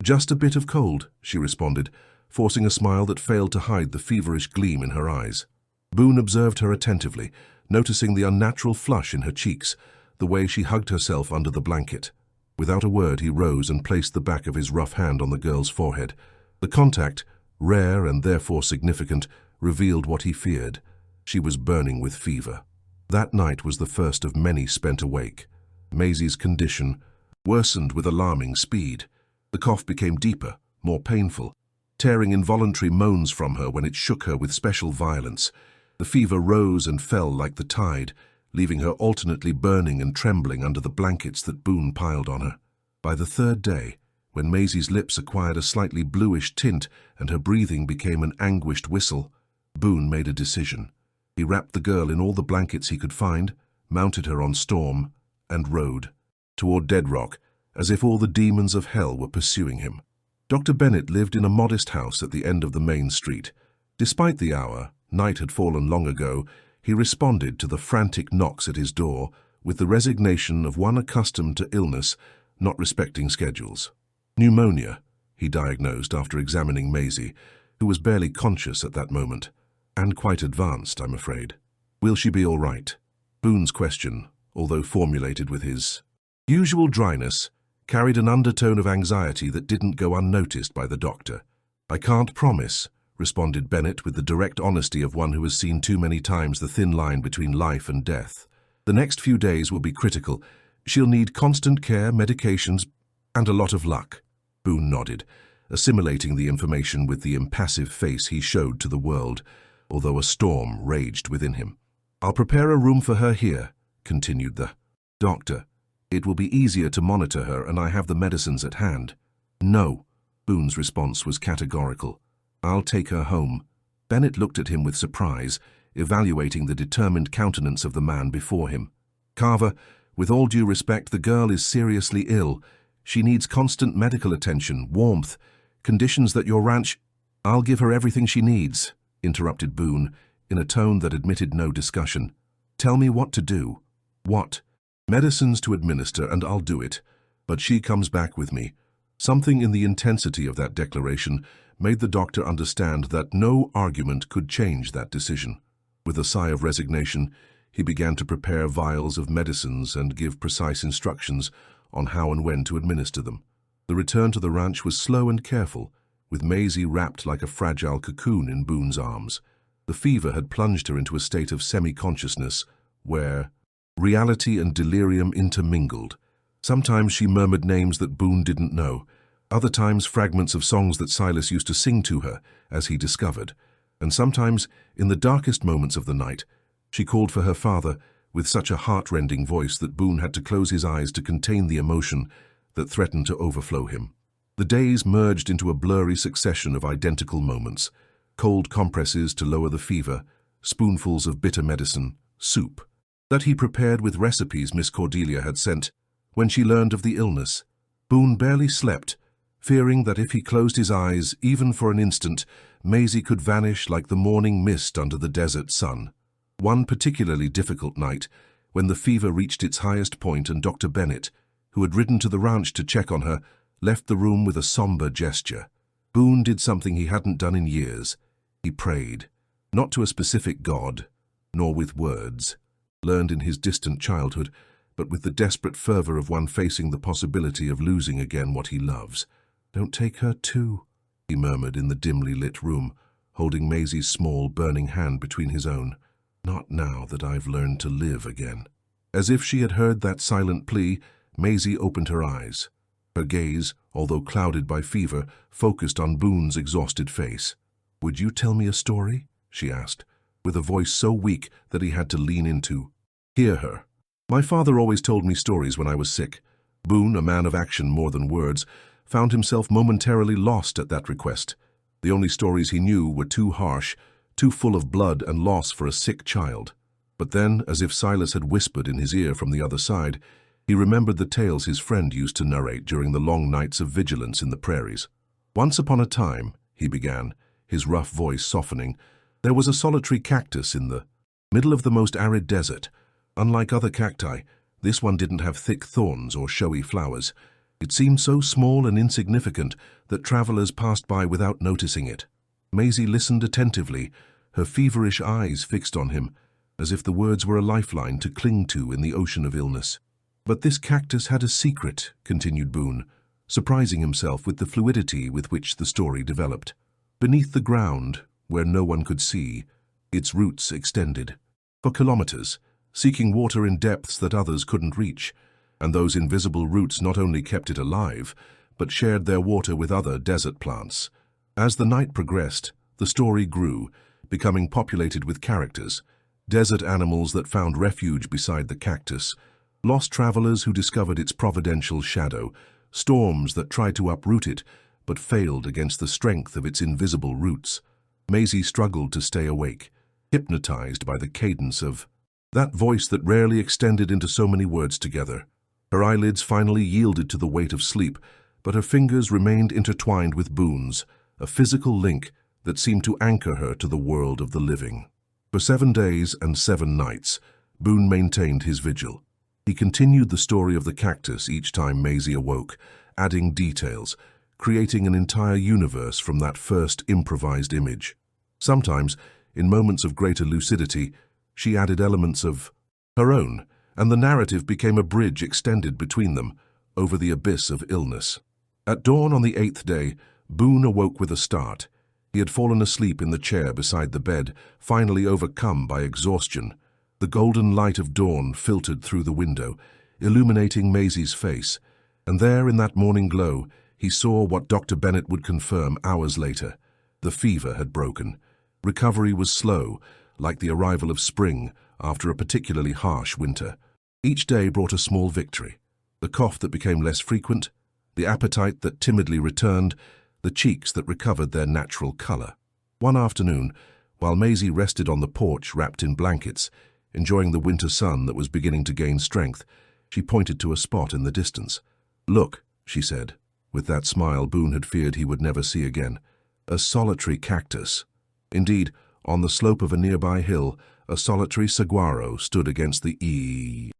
"Just a bit of cold," she responded, forcing a smile that failed to hide the feverish gleam in her eyes. Boone observed her attentively, noticing the unnatural flush in her cheeks, the way she hugged herself under the blanket. Without a word, he rose and placed the back of his rough hand on the girl's forehead. The contact, rare and therefore significant, revealed what he feared. She was burning with fever. That night was the first of many spent awake. Maisie's condition worsened with alarming speed. The cough became deeper, more painful, tearing involuntary moans from her when it shook her with special violence. The fever rose and fell like the tide, leaving her alternately burning and trembling under the blankets that Boone piled on her. By the third day, when Maisie's lips acquired a slightly bluish tint and her breathing became an anguished whistle, Boone made a decision. He wrapped the girl in all the blankets he could find, mounted her on Storm, and rode toward Dead Rock, as if all the demons of hell were pursuing him. Dr. Bennett lived in a modest house at the end of the main street. Despite the hour, night had fallen long ago, he responded to the frantic knocks at his door with the resignation of one accustomed to illness, not respecting schedules. "Pneumonia," he diagnosed after examining Maisie, who was barely conscious at that moment. "And quite advanced, I'm afraid." "Will she be all right?" Boone's question, although formulated with his usual dryness, carried an undertone of anxiety that didn't go unnoticed by the doctor. "I can't promise," responded Bennett with the direct honesty of one who has seen too many times the thin line between life and death. "The next few days will be critical. She'll need constant care, medications, and a lot of luck." Boone nodded, assimilating the information with the impassive face he showed to the world, although a storm raged within him. "I'll prepare a room for her here," continued the doctor. "It will be easier to monitor her, and I have the medicines at hand." "No," Boone's response was categorical. "I'll take her home." Bennett looked at him with surprise, evaluating the determined countenance of the man before him. "Carver, with all due respect, the girl is seriously ill. She needs constant medical attention, warmth, conditions that your ranch—" "I'll give her everything she needs," interrupted Boone, in a tone that admitted no discussion. "Tell me what to do." "What?" "Medicines to administer, and I'll do it. But she comes back with me." Something in the intensity of that declaration made the doctor understand that no argument could change that decision. With a sigh of resignation, he began to prepare vials of medicines and give precise instructions on how and when to administer them. The return to the ranch was slow and careful, with Maisie wrapped like a fragile cocoon in Boone's arms. The fever had plunged her into a state of semi-consciousness where reality and delirium intermingled. Sometimes she murmured names that Boone didn't know, other times fragments of songs that Silas used to sing to her, as he discovered, and sometimes, in the darkest moments of the night, she called for her father with such a heart-rending voice that Boone had to close his eyes to contain the emotion that threatened to overflow him. The days merged into a blurry succession of identical moments: cold compresses to lower the fever, spoonfuls of bitter medicine, soup, that he prepared with recipes Miss Cordelia had sent. When she learned of the illness, Boone barely slept, fearing that if he closed his eyes, even for an instant, Maisie could vanish like the morning mist under the desert sun. One particularly difficult night, when the fever reached its highest point and Dr. Bennett, who had ridden to the ranch to check on her, left the room with a somber gesture. Boone did something he hadn't done in years. He prayed, not to a specific god, nor with words, learned in his distant childhood, but with the desperate fervor of one facing the possibility of losing again what he loves. "Don't take her too," he murmured in the dimly lit room, holding Maisie's small, burning hand between his own. "Not now that I've learned to live again." As if she had heard that silent plea, Maisie opened her eyes. Her gaze, although clouded by fever, focused on Boone's exhausted face. "Would you tell me a story?" she asked, with a voice so weak that he had to lean into. Hear her. "My father always told me stories when I was sick." Boone, a man of action more than words, found himself momentarily lost at that request. The only stories he knew were too harsh, too full of blood and loss for a sick child. But then, as if Silas had whispered in his ear from the other side, he remembered the tales his friend used to narrate during the long nights of vigilance in the prairies. "Once upon a time," he began, his rough voice softening, "there was a solitary cactus in the middle of the most arid desert. Unlike other cacti, this one didn't have thick thorns or showy flowers. It seemed so small and insignificant that travelers passed by without noticing it." Maisie listened attentively, her feverish eyes fixed on him, as if the words were a lifeline to cling to in the ocean of illness. "But this cactus had a secret," continued Boone, surprising himself with the fluidity with which the story developed. "Beneath the ground, where no one could see, its roots extended for kilometers, seeking water in depths that others couldn't reach, and those invisible roots not only kept it alive, but shared their water with other desert plants. As the night progressed, the story grew, becoming populated with characters, desert animals that found refuge beside the cactus, lost travelers who discovered its providential shadow, storms that tried to uproot it, but failed against the strength of its invisible roots." Maisie struggled to stay awake, hypnotized by the cadence of that voice that rarely extended into so many words together. Her eyelids finally yielded to the weight of sleep, but her fingers remained intertwined with Boone's, a physical link that seemed to anchor her to the world of the living. For 7 days and 7 nights, Boone maintained his vigil. He continued the story of the cactus each time Maisie awoke, adding details, creating an entire universe from that first improvised image. Sometimes, in moments of greater lucidity, she added elements of her own, and the narrative became a bridge extended between them, over the abyss of illness. At dawn on the 8th day, Boone awoke with a start. He had fallen asleep in the chair beside the bed, finally overcome by exhaustion. The golden light of dawn filtered through the window, illuminating Maisie's face, and there in that morning glow, he saw what Dr. Bennett would confirm hours later. The fever had broken. Recovery was slow, like the arrival of spring after a particularly harsh winter. Each day brought a small victory. The cough that became less frequent, the appetite that timidly returned, the cheeks that recovered their natural color. One afternoon, while Maisie rested on the porch wrapped in blankets, enjoying the winter sun that was beginning to gain strength, she pointed to a spot in the distance. "Look," she said, with that smile Boone had feared he would never see again. "A solitary cactus." Indeed, on the slope of a nearby hill, a solitary saguaro stood against the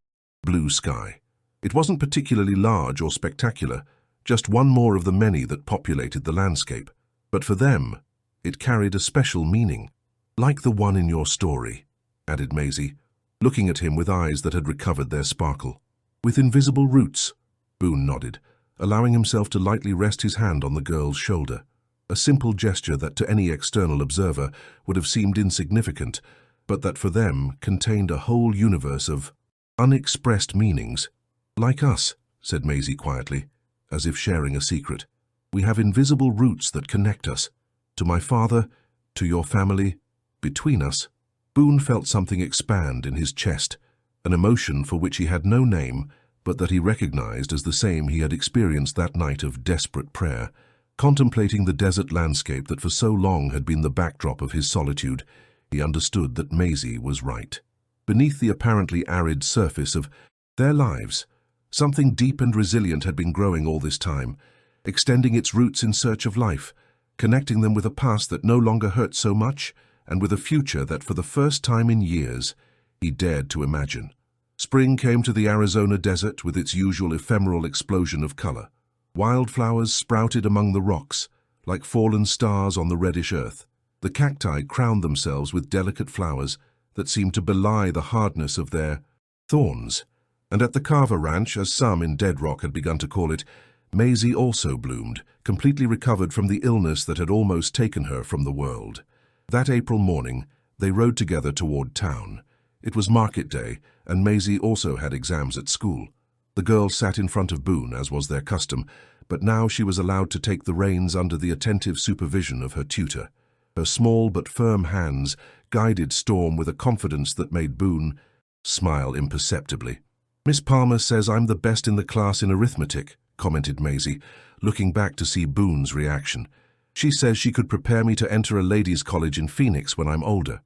blue sky. It wasn't particularly large or spectacular, just one more of the many that populated the landscape. But for them, it carried a special meaning. "Like the one in your story," added Maisie, looking at him with eyes that had recovered their sparkle. "With invisible roots," Boone nodded, allowing himself to lightly rest his hand on the girl's shoulder. A simple gesture that to any external observer would have seemed insignificant, but that for them contained a whole universe of unexpressed meanings. "Like us," said Maisie quietly, as if sharing a secret. "We have invisible roots that connect us. To my father, to your family, between us." Boone felt something expand in his chest, an emotion for which he had no name, but that he recognized as the same he had experienced that night of desperate prayer. Contemplating the desert landscape that for so long had been the backdrop of his solitude, he understood that Maisie was right. Beneath the apparently arid surface of their lives, something deep and resilient had been growing all this time, extending its roots in search of life, connecting them with a past that no longer hurt so much, and with a future that for the first time in years he dared to imagine. Spring came to the Arizona desert with its usual ephemeral explosion of color. Wildflowers sprouted among the rocks, like fallen stars on the reddish earth. The cacti crowned themselves with delicate flowers, that seemed to belie the hardness of their thorns. And at the Carver Ranch, as some in Dead Rock had begun to call it, Maisie also bloomed, completely recovered from the illness that had almost taken her from the world. That April morning, they rode together toward town. It was market day, and Maisie also had exams at school. The girls sat in front of Boone, as was their custom, but now she was allowed to take the reins under the attentive supervision of her tutor. Her small but firm hands guided Storm with a confidence that made Boone smile imperceptibly. "Miss Palmer says I'm the best in the class in arithmetic," commented Maisie, looking back to see Boone's reaction. "She says she could prepare me to enter a ladies' college in Phoenix when I'm older."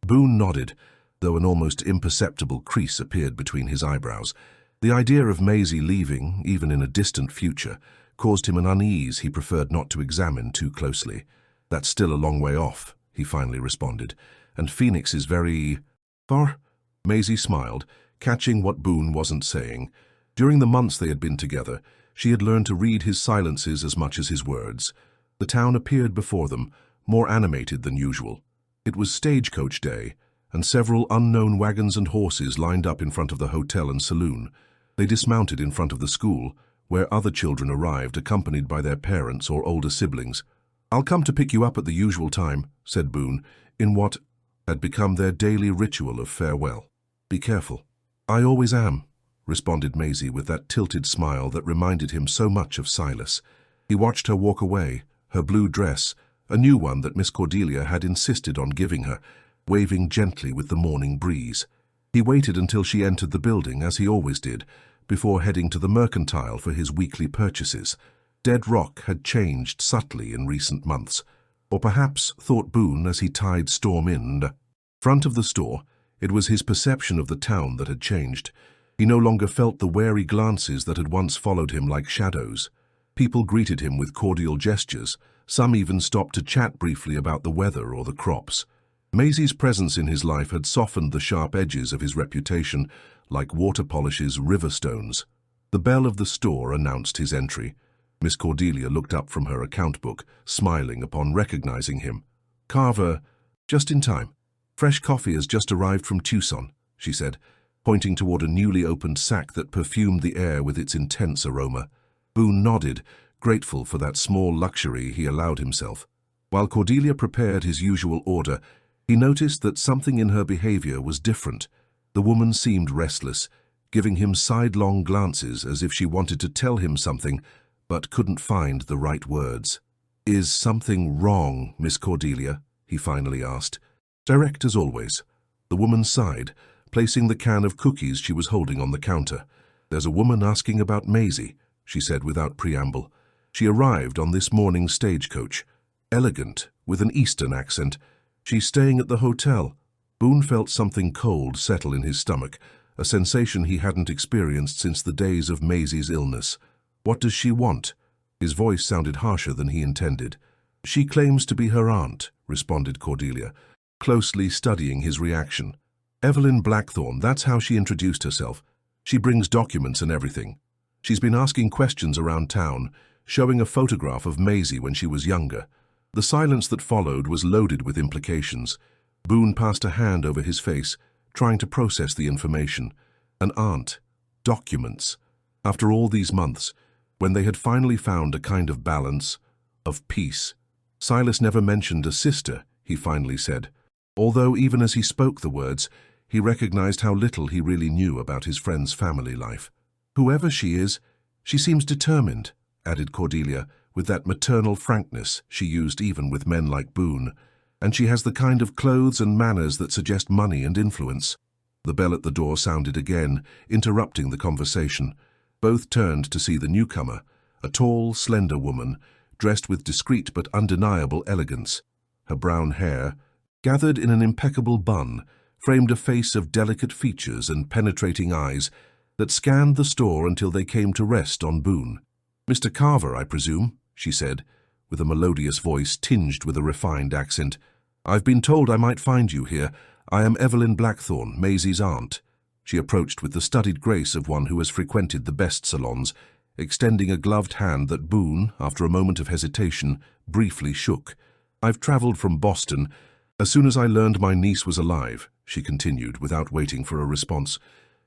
Boone nodded, though an almost imperceptible crease appeared between his eyebrows. The idea of Maisie leaving, even in a distant future, caused him an unease he preferred not to examine too closely. "That's still a long way off," he finally responded, "and Phoenix is very far." Maisie smiled, catching what Boone wasn't saying. During the months they had been together, she had learned to read his silences as much as his words. The town appeared before them, more animated than usual. It was stagecoach day, and several unknown wagons and horses lined up in front of the hotel and saloon. They dismounted in front of the school, where other children arrived accompanied by their parents or older siblings. "I'll come to pick you up at the usual time," said Boone, in what had become their daily ritual of farewell. "Be careful." "I always am," responded Maisie with that tilted smile that reminded him so much of Silas. He watched her walk away, her blue dress, a new one that Miss Cordelia had insisted on giving her, waving gently with the morning breeze. He waited until she entered the building, as he always did, before heading to the mercantile for his weekly purchases. Dead Rock had changed subtly in recent months, or perhaps, thought Boone as he tied Storm in front of the store, it was his perception of the town that had changed. He no longer felt the wary glances that had once followed him like shadows. People greeted him with cordial gestures. Some even stopped to chat briefly about the weather or the crops. Maisie's presence in his life had softened the sharp edges of his reputation, like water polishes river stones. The bell of the store announced his entry. Miss Cordelia looked up from her account book, smiling upon recognizing him. "Carver, just in time. Fresh coffee has just arrived from Tucson," she said, pointing toward a newly opened sack that perfumed the air with its intense aroma. Boone nodded, grateful for that small luxury he allowed himself. While Cordelia prepared his usual order, he noticed that something in her behavior was different. The woman seemed restless, giving him sidelong glances as if she wanted to tell him something, but couldn't find the right words. "Is something wrong, Miss Cordelia?" he finally asked. "Direct as always." The woman sighed, placing the can of cookies she was holding on the counter. "There's a woman asking about Maisie," she said without preamble. "She arrived on this morning's stagecoach. Elegant, with an Eastern accent. She's staying at the hotel." Boone felt something cold settle in his stomach, a sensation he hadn't experienced since the days of Maisie's illness. "What does she want?" His voice sounded harsher than he intended. "She claims to be her aunt," responded Cordelia, closely studying his reaction. "Evelyn Blackthorne, that's how she introduced herself. She brings documents and everything. She's been asking questions around town, showing a photograph of Maisie when she was younger." The silence that followed was loaded with implications. Boone passed a hand over his face, trying to process the information. An aunt. Documents. After all these months, when they had finally found a kind of balance, of peace. Silas never mentioned a sister, he finally said, although even as he spoke the words, he recognized how little he really knew about his friend's family life. "Whoever she is, she seems determined," added Cordelia, with that maternal frankness she used even with men like Boone, "and she has the kind of clothes and manners that suggest money and influence." The bell at the door sounded again, interrupting the conversation. Both turned to see the newcomer, a tall, slender woman, dressed with discreet but undeniable elegance. Her brown hair, gathered in an impeccable bun, framed a face of delicate features and penetrating eyes that scanned the store until they came to rest on Boone. "Mr. Carver, I presume," she said, with a melodious voice tinged with a refined accent. "I've been told I might find you here. I am Evelyn Blackthorne, Maisie's aunt." She approached with the studied grace of one who has frequented the best salons, extending a gloved hand that Boone, after a moment of hesitation, briefly shook. "I've traveled from Boston. As soon as I learned my niece was alive," she continued without waiting for a response.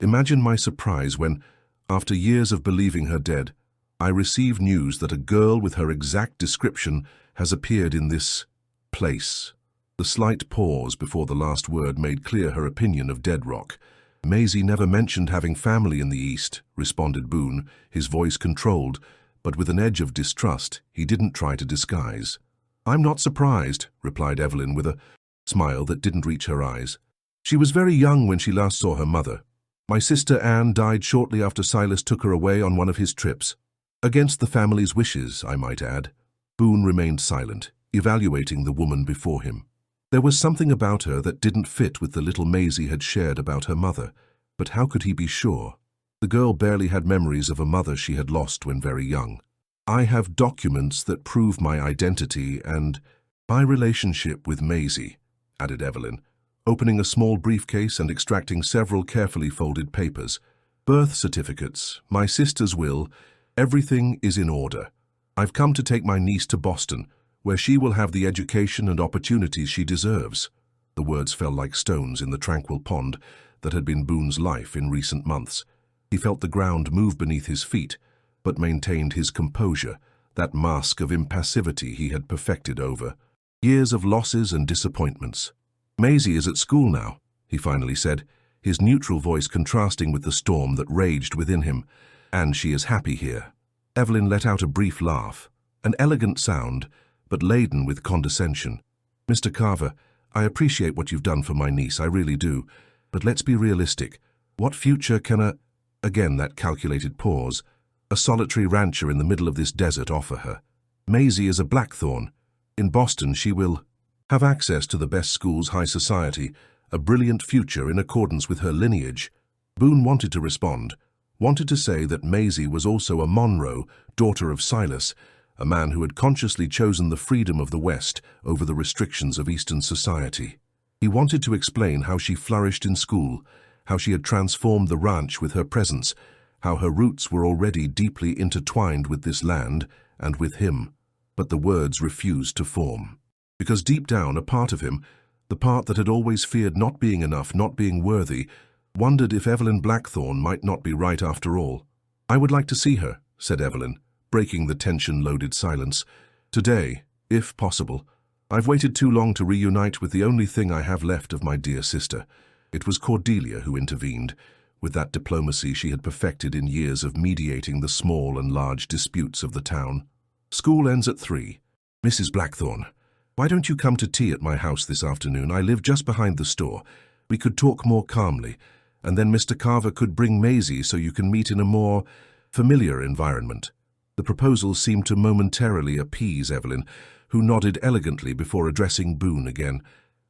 Imagine my surprise when, after years of believing her dead, I receive news that a girl with her exact description has appeared in this place. The slight pause before the last word made clear her opinion of Dead Rock. Maisie never mentioned having family in the East, responded Boone, his voice controlled, but with an edge of distrust he didn't try to disguise. I'm not surprised, replied Evelyn with a smile that didn't reach her eyes. She was very young when she last saw her mother. My sister Anne died shortly after Silas took her away on one of his trips. Against the family's wishes, I might add. Boone remained silent, evaluating the woman before him. There was something about her that didn't fit with the little Maisie had shared about her mother, but how could he be sure? The girl barely had memories of a mother she had lost when very young. I have documents that prove my identity and my relationship with Maisie, added Evelyn, opening a small briefcase and extracting several carefully folded papers. Birth certificates, my sister's will, everything is in order. I've come to take my niece to Boston, where she will have the education and opportunities she deserves. The words fell like stones in the tranquil pond that had been Boone's life in recent months. He felt the ground move beneath his feet, but maintained his composure, that mask of impassivity he had perfected over years of losses and disappointments. Maisie is at school now, he finally said, his neutral voice contrasting with the storm that raged within him. And she is happy here. Evelyn let out a brief laugh, an elegant sound, but laden with condescension. Mr. Carver, I appreciate what you've done for my niece, I really do. But let's be realistic. What future can again that calculated pause, a solitary rancher in the middle of this desert offer her? Maisie is a Blackthorn. In Boston she will have access to the best schools, high society, a brilliant future in accordance with her lineage. Boone wanted to respond, wanted to say that Maisie was also a Monroe, daughter of Silas, a man who had consciously chosen the freedom of the West over the restrictions of Eastern society. He wanted to explain how she flourished in school, how she had transformed the ranch with her presence, how her roots were already deeply intertwined with this land and with him. But the words refused to form. Because deep down, a part of him, the part that had always feared not being enough, not being worthy, wondered if Evelyn Blackthorn might not be right after all. I would like to see her, said Evelyn, breaking the tension-loaded silence. Today, if possible. I've waited too long to reunite with the only thing I have left of my dear sister. It was Cordelia who intervened, with that diplomacy she had perfected in years of mediating the small and large disputes of the town. School ends at 3. Mrs. Blackthorn, why don't you come to tea at my house this afternoon? I live just behind the store. We could talk more calmly, and then Mr. Carver could bring Maisie so you can meet in a more familiar environment. The proposal seemed to momentarily appease Evelyn, who nodded elegantly before addressing Boone again.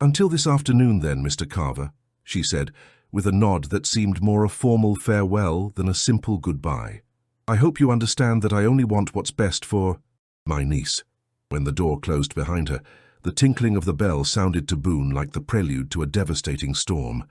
Until this afternoon then, Mr. Carver, she said, with a nod that seemed more a formal farewell than a simple goodbye. I hope you understand that I only want what's best for my niece. When the door closed behind her, the tinkling of the bell sounded to Boone like the prelude to a devastating storm.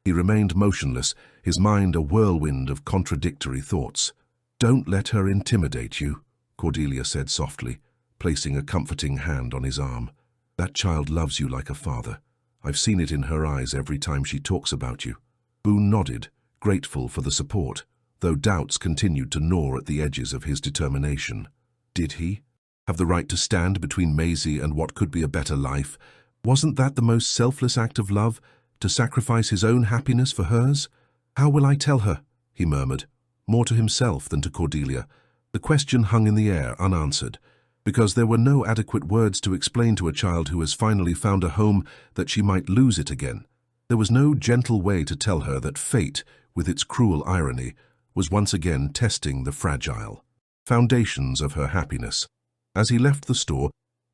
He remained motionless, his mind a whirlwind of contradictory thoughts. Don't let her intimidate you, Cordelia said softly, placing a comforting hand on his arm. That child loves you like a father. I've seen it in her eyes every time she talks about you. Boone nodded, grateful for the support, though doubts continued to gnaw at the edges of his determination. Did he have the right to stand between Maisie and what could be a better life? Wasn't that the most selfless act of love, to sacrifice his own happiness for hers? How will I tell her? He murmured, more to himself than to Cordelia. The question hung in the air, unanswered, because there were no adequate words to explain to a child who has finally found a home that she might lose it again. There was no gentle way to tell her that fate, with its cruel irony, was once again testing the fragile foundations of her happiness. As he left the store,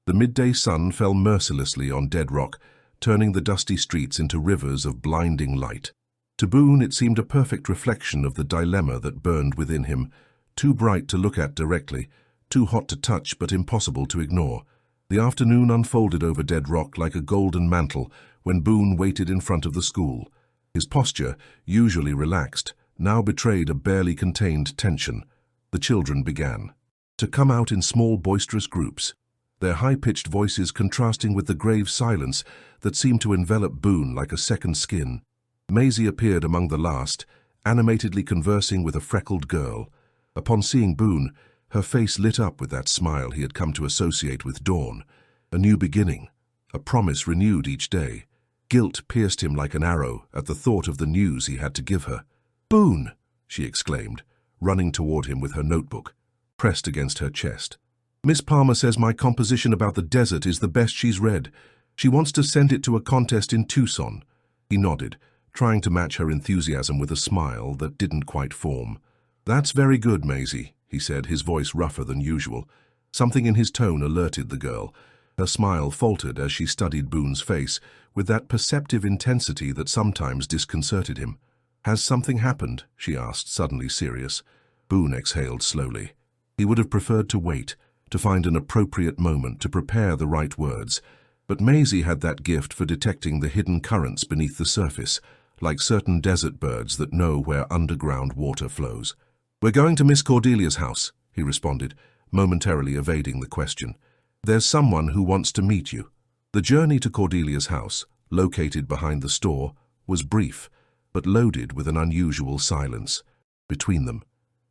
the midday sun fell mercilessly on Dead Rock, turning the dusty streets into rivers of blinding light. To Boone it seemed a perfect reflection of the dilemma that burned within him, too bright to look at directly, too hot to touch but impossible to ignore. The afternoon unfolded over Dead Rock like a golden mantle when Boone waited in front of the school. His posture, usually relaxed, now betrayed a barely contained tension. The children began to come out in small, boisterous groups. their high-pitched voices contrasting with the grave silence that seemed to envelop Boone like a second skin. Maisie appeared among the last, animatedly conversing with a freckled girl. Upon seeing Boone, her face lit up with that smile he had come to associate with dawn. A new beginning, a promise renewed each day. Guilt pierced him like an arrow at the thought of the news he had to give her. "Boone!" she exclaimed, running toward him with her notebook, pressed against her chest. "Miss Palmer says my composition about the desert is the best she's read. She wants to send it to a contest in Tucson." He nodded, trying to match her enthusiasm with a smile that didn't quite form. "That's very good, Maisie," he said, his voice rougher than usual. Something in his tone alerted the girl. Her smile faltered as she studied Boone's face with that perceptive intensity that sometimes disconcerted him. "Has something happened?" she asked, suddenly serious. Boone exhaled slowly. He would have preferred to wait, to find an appropriate moment to prepare the right words. But Maisie had that gift for detecting the hidden currents beneath the surface, like certain desert birds that know where underground water flows. "We're going to Miss Cordelia's house," he responded, momentarily evading the question. "There's someone who wants to meet you." The journey to Cordelia's house, located behind the store, was brief, but loaded with an unusual silence. Between them,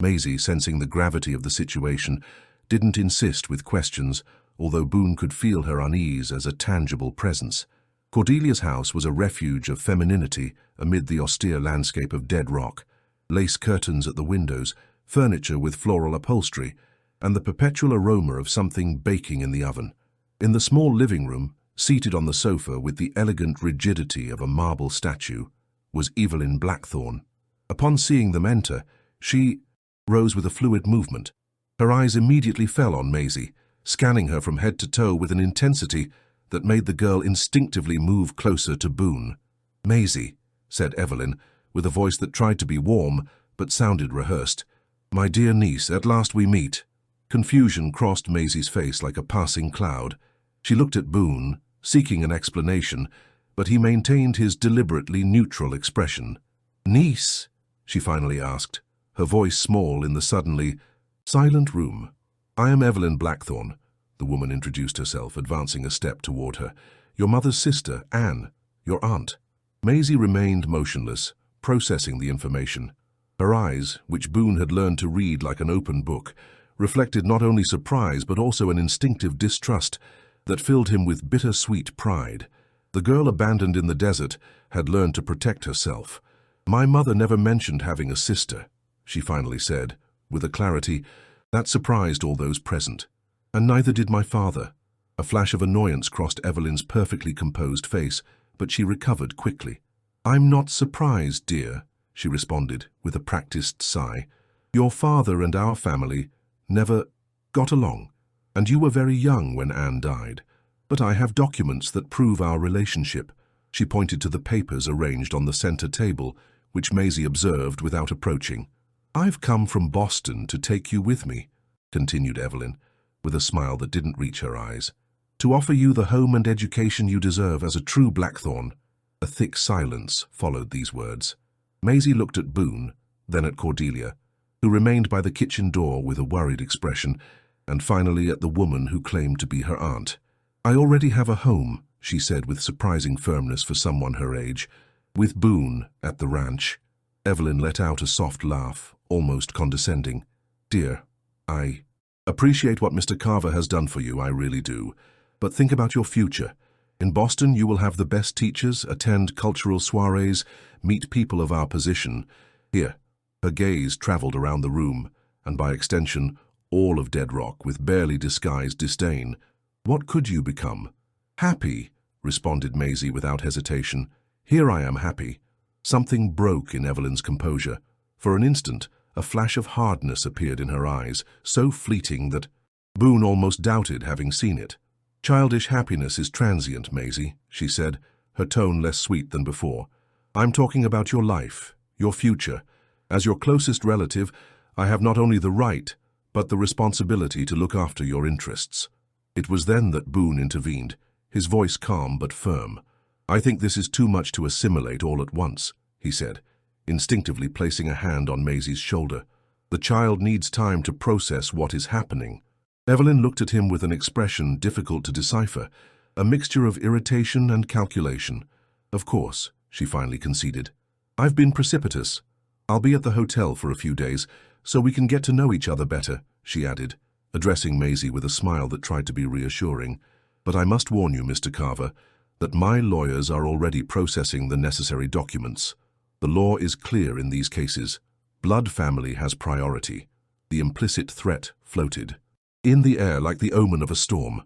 Maisie, sensing the gravity of the situation, didn't insist with questions, although Boone could feel her unease as a tangible presence. Cordelia's house was a refuge of femininity amid the austere landscape of dead rock. Lace curtains at the windows, furniture with floral upholstery, and the perpetual aroma of something baking in the oven. In the small living room, seated on the sofa with the elegant rigidity of a marble statue, was Evelyn Blackthorne. Upon seeing them enter, she rose with a fluid movement. Her eyes immediately fell on Maisie, scanning her from head to toe with an intensity that made the girl instinctively move closer to Boone. "Maisie," said Evelyn, with a voice that tried to be warm but sounded rehearsed. "My dear niece, at last we meet." Confusion crossed Maisie's face like a passing cloud. She looked at Boone, seeking an explanation, but he maintained his deliberately neutral expression. "Niece?" she finally asked, her voice small in the suddenly silent room. "I am Evelyn Blackthorne," the woman introduced herself, advancing a step toward her. "Your mother's sister, Anne, your aunt." Maisie remained motionless, processing the information. Her eyes, which Boone had learned to read like an open book, reflected not only surprise but also an instinctive distrust that filled him with bittersweet pride. The girl abandoned in the desert had learned to protect herself. "My mother never mentioned having a sister," she finally said, with a clarity that surprised all those present. "And neither did my father." A flash of annoyance crossed Evelyn's perfectly composed face, but she recovered quickly. "I'm not surprised, dear," she responded with a practiced sigh. "Your father and our family never got along, and you were very young when Anne died. But I have documents that prove our relationship." She pointed to the papers arranged on the center table, which Maisie observed without approaching. "I've come from Boston to take you with me," continued Evelyn, with a smile that didn't reach her eyes, "to offer you the home and education you deserve as a true Blackthorne." A thick silence followed these words. Maisie looked at Boone, then at Cordelia, who remained by the kitchen door with a worried expression, and finally at the woman who claimed to be her aunt. "I already have a home," she said with surprising firmness for someone her age, "with Boone at the ranch." Evelyn let out a soft laugh, almost condescending. "Dear, I appreciate what Mr. Carver has done for you, I really do. But think about your future. In Boston, you will have the best teachers, attend cultural soirees, meet people of our position. Here," her gaze traveled around the room, and by extension, all of Dead Rock with barely disguised disdain. "What could you become?" "Happy," responded Maisie without hesitation. "Here I am happy." Something broke in Evelyn's composure. For an instant, a flash of hardness appeared in her eyes, so fleeting that Boone almost doubted having seen it. "Childish happiness is transient, Maisie," she said, her tone less sweet than before. "I'm talking about your life, your future. As your closest relative, I have not only the right, but the responsibility to look after your interests." It was then that Boone intervened, his voice calm but firm. "I think this is too much to assimilate all at once," he said, instinctively placing a hand on Maisie's shoulder. "The child needs time to process what is happening." Evelyn looked at him with an expression difficult to decipher, a mixture of irritation and calculation. "Of course," she finally conceded. "I've been precipitous. I'll be at the hotel for a few days, so we can get to know each other better," she added, addressing Maisie with a smile that tried to be reassuring. "But I must warn you, Mr. Carver, that my lawyers are already processing the necessary documents. The law is clear in these cases. Blood family has priority." The implicit threat floated in the air like the omen of a storm.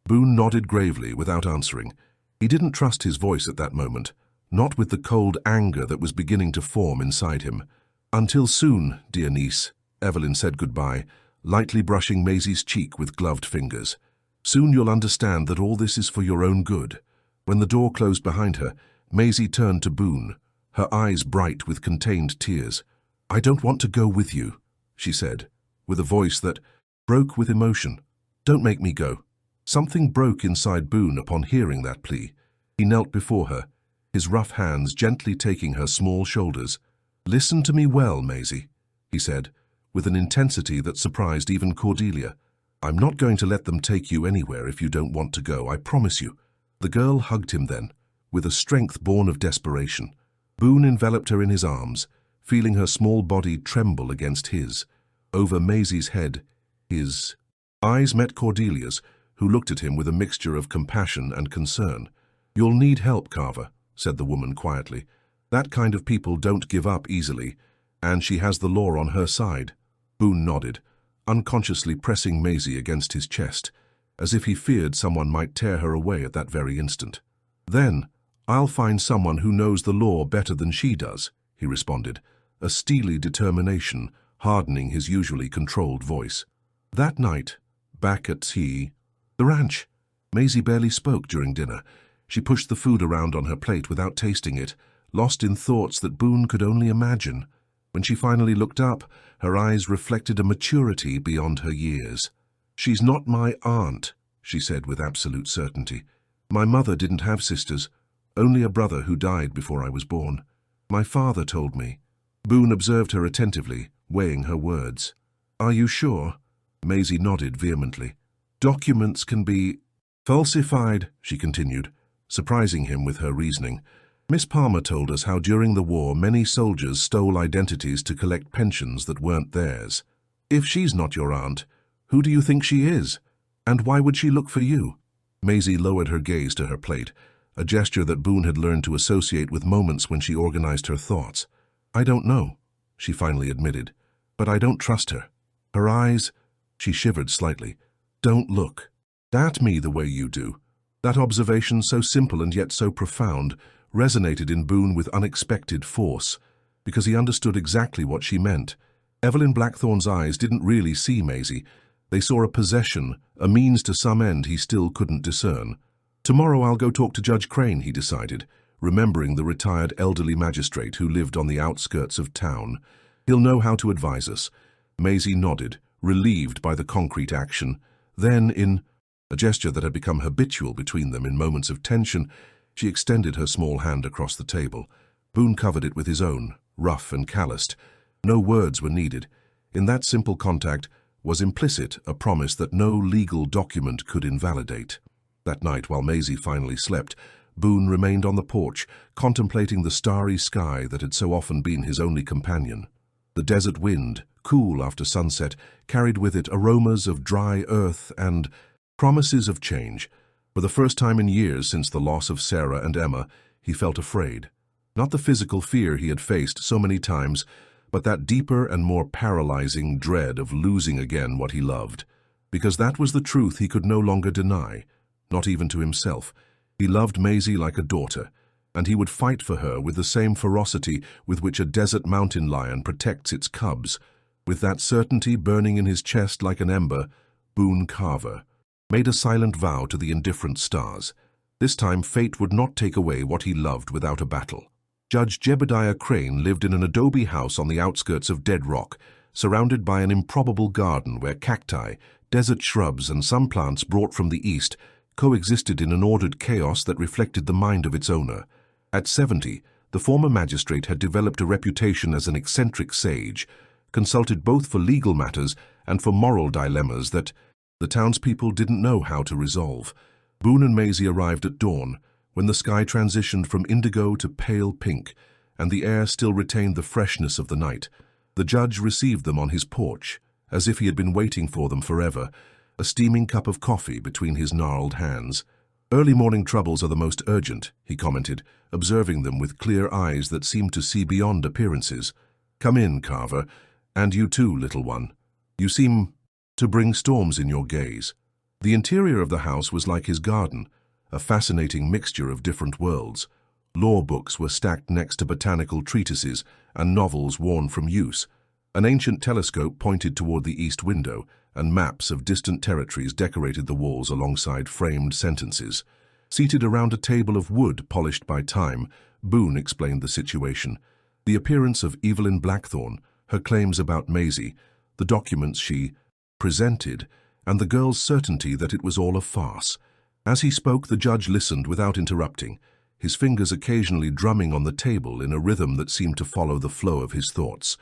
Boone nodded gravely without answering. He didn't trust his voice at that moment, not with the cold anger that was beginning to form inside him. "Until soon, dear niece," Evelyn said goodbye, lightly brushing Maisie's cheek with gloved fingers. "Soon you'll understand that all this is for your own good." When the door closed behind her, Maisie turned to Boone, her eyes bright with contained tears. "I don't want to go with you," she said, with a voice that broke with emotion. "Don't make me go." Something broke inside Boone upon hearing that plea. He knelt before her, his rough hands gently taking her small shoulders. "Listen to me well, Maisie," he said, with an intensity that surprised even Cordelia. "I'm not going to let them take you anywhere if you don't want to go, I promise you." The girl hugged him then, with a strength born of desperation. Boone enveloped her in his arms, feeling her small body tremble against his. Over Maisie's head, his eyes met Cordelia's, who looked at him with a mixture of compassion and concern. "You'll need help, Carver," said the woman quietly. "That kind of people don't give up easily, and she has the law on her side." Boone nodded, unconsciously pressing Maisie against his chest, as if he feared someone might tear her away at that very instant. "Then, I'll find someone who knows the law better than she does," he responded, a steely determination hardening his usually controlled voice. That night, back at the ranch, Maisie barely spoke during dinner. She pushed the food around on her plate without tasting it, lost in thoughts that Boone could only imagine. When she finally looked up, her eyes reflected a maturity beyond her years. "She's not my aunt," she said with absolute certainty. "My mother didn't have sisters, only a brother who died before I was born. My father told me." Boone observed her attentively, weighing her words. "Are you sure?" Maisie nodded vehemently. "Documents can be falsified," she continued, surprising him with her reasoning. "Miss Palmer told us how during the war many soldiers stole identities to collect pensions that weren't theirs. If she's not your aunt, who do you think she is? And why would she look for you?" Maisie lowered her gaze to her plate, a gesture that Boone had learned to associate with moments when she organized her thoughts. "I don't know," she finally admitted, "but I don't trust her. Her eyes," she shivered slightly, "don't look at me the way you do." That observation, so simple and yet so profound, resonated in Boone with unexpected force, because he understood exactly what she meant. Evelyn Blackthorne's eyes didn't really see Maisie. They saw a possession, a means to some end he still couldn't discern. "Tomorrow I'll go talk to Judge Crane," he decided, remembering the retired elderly magistrate who lived on the outskirts of town. "He'll know how to advise us." Maisie nodded, relieved by the concrete action. Then, in a gesture that had become habitual between them in moments of tension, she extended her small hand across the table. Boone covered it with his own, rough and calloused. No words were needed. In that simple contact was implicit a promise that no legal document could invalidate. That night, while Maisie finally slept, Boone remained on the porch, contemplating the starry sky that had so often been his only companion. The desert wind, cool after sunset, carried with it aromas of dry earth and promises of change. For the first time in years since the loss of Sarah and Emma, he felt afraid. Not the physical fear he had faced so many times, but that deeper and more paralyzing dread of losing again what he loved. Because that was the truth he could no longer deny, not even to himself. He loved Maisie like a daughter, and he would fight for her with the same ferocity with which a desert mountain lion protects its cubs. With that certainty burning in his chest like an ember, Boone Carver made a silent vow to the indifferent stars. This time fate would not take away what he loved without a battle. Judge Jebediah Crane lived in an adobe house on the outskirts of Dead Rock, surrounded by an improbable garden where cacti, desert shrubs, and some plants brought from the east coexisted in an ordered chaos that reflected the mind of its owner. At 70, the former magistrate had developed a reputation as an eccentric sage, consulted both for legal matters and for moral dilemmas that The townspeople didn't know how to resolve. Boone and Maisie arrived at dawn, when the sky transitioned from indigo to pale pink, and the air still retained the freshness of the night. The judge received them on his porch, as if he had been waiting for them forever, a steaming cup of coffee between his gnarled hands. "Early morning troubles are the most urgent," he commented, observing them with clear eyes that seemed to see beyond appearances. "Come in, Carver, and you too, little one. You seem to bring storms in your gaze." The interior of the house was like his garden, a fascinating mixture of different worlds. Law books were stacked next to botanical treatises and novels worn from use. An ancient telescope pointed toward the east window, and maps of distant territories decorated the walls alongside framed sentences. Seated around a table of wood polished by time, Boone explained the situation. The appearance of Evelyn Blackthorne, her claims about Maisie, the documents she presented, and the girl's certainty that it was all a farce. As he spoke, the judge listened without interrupting, his fingers occasionally drumming on the table in a rhythm that seemed to follow the flow of his thoughts.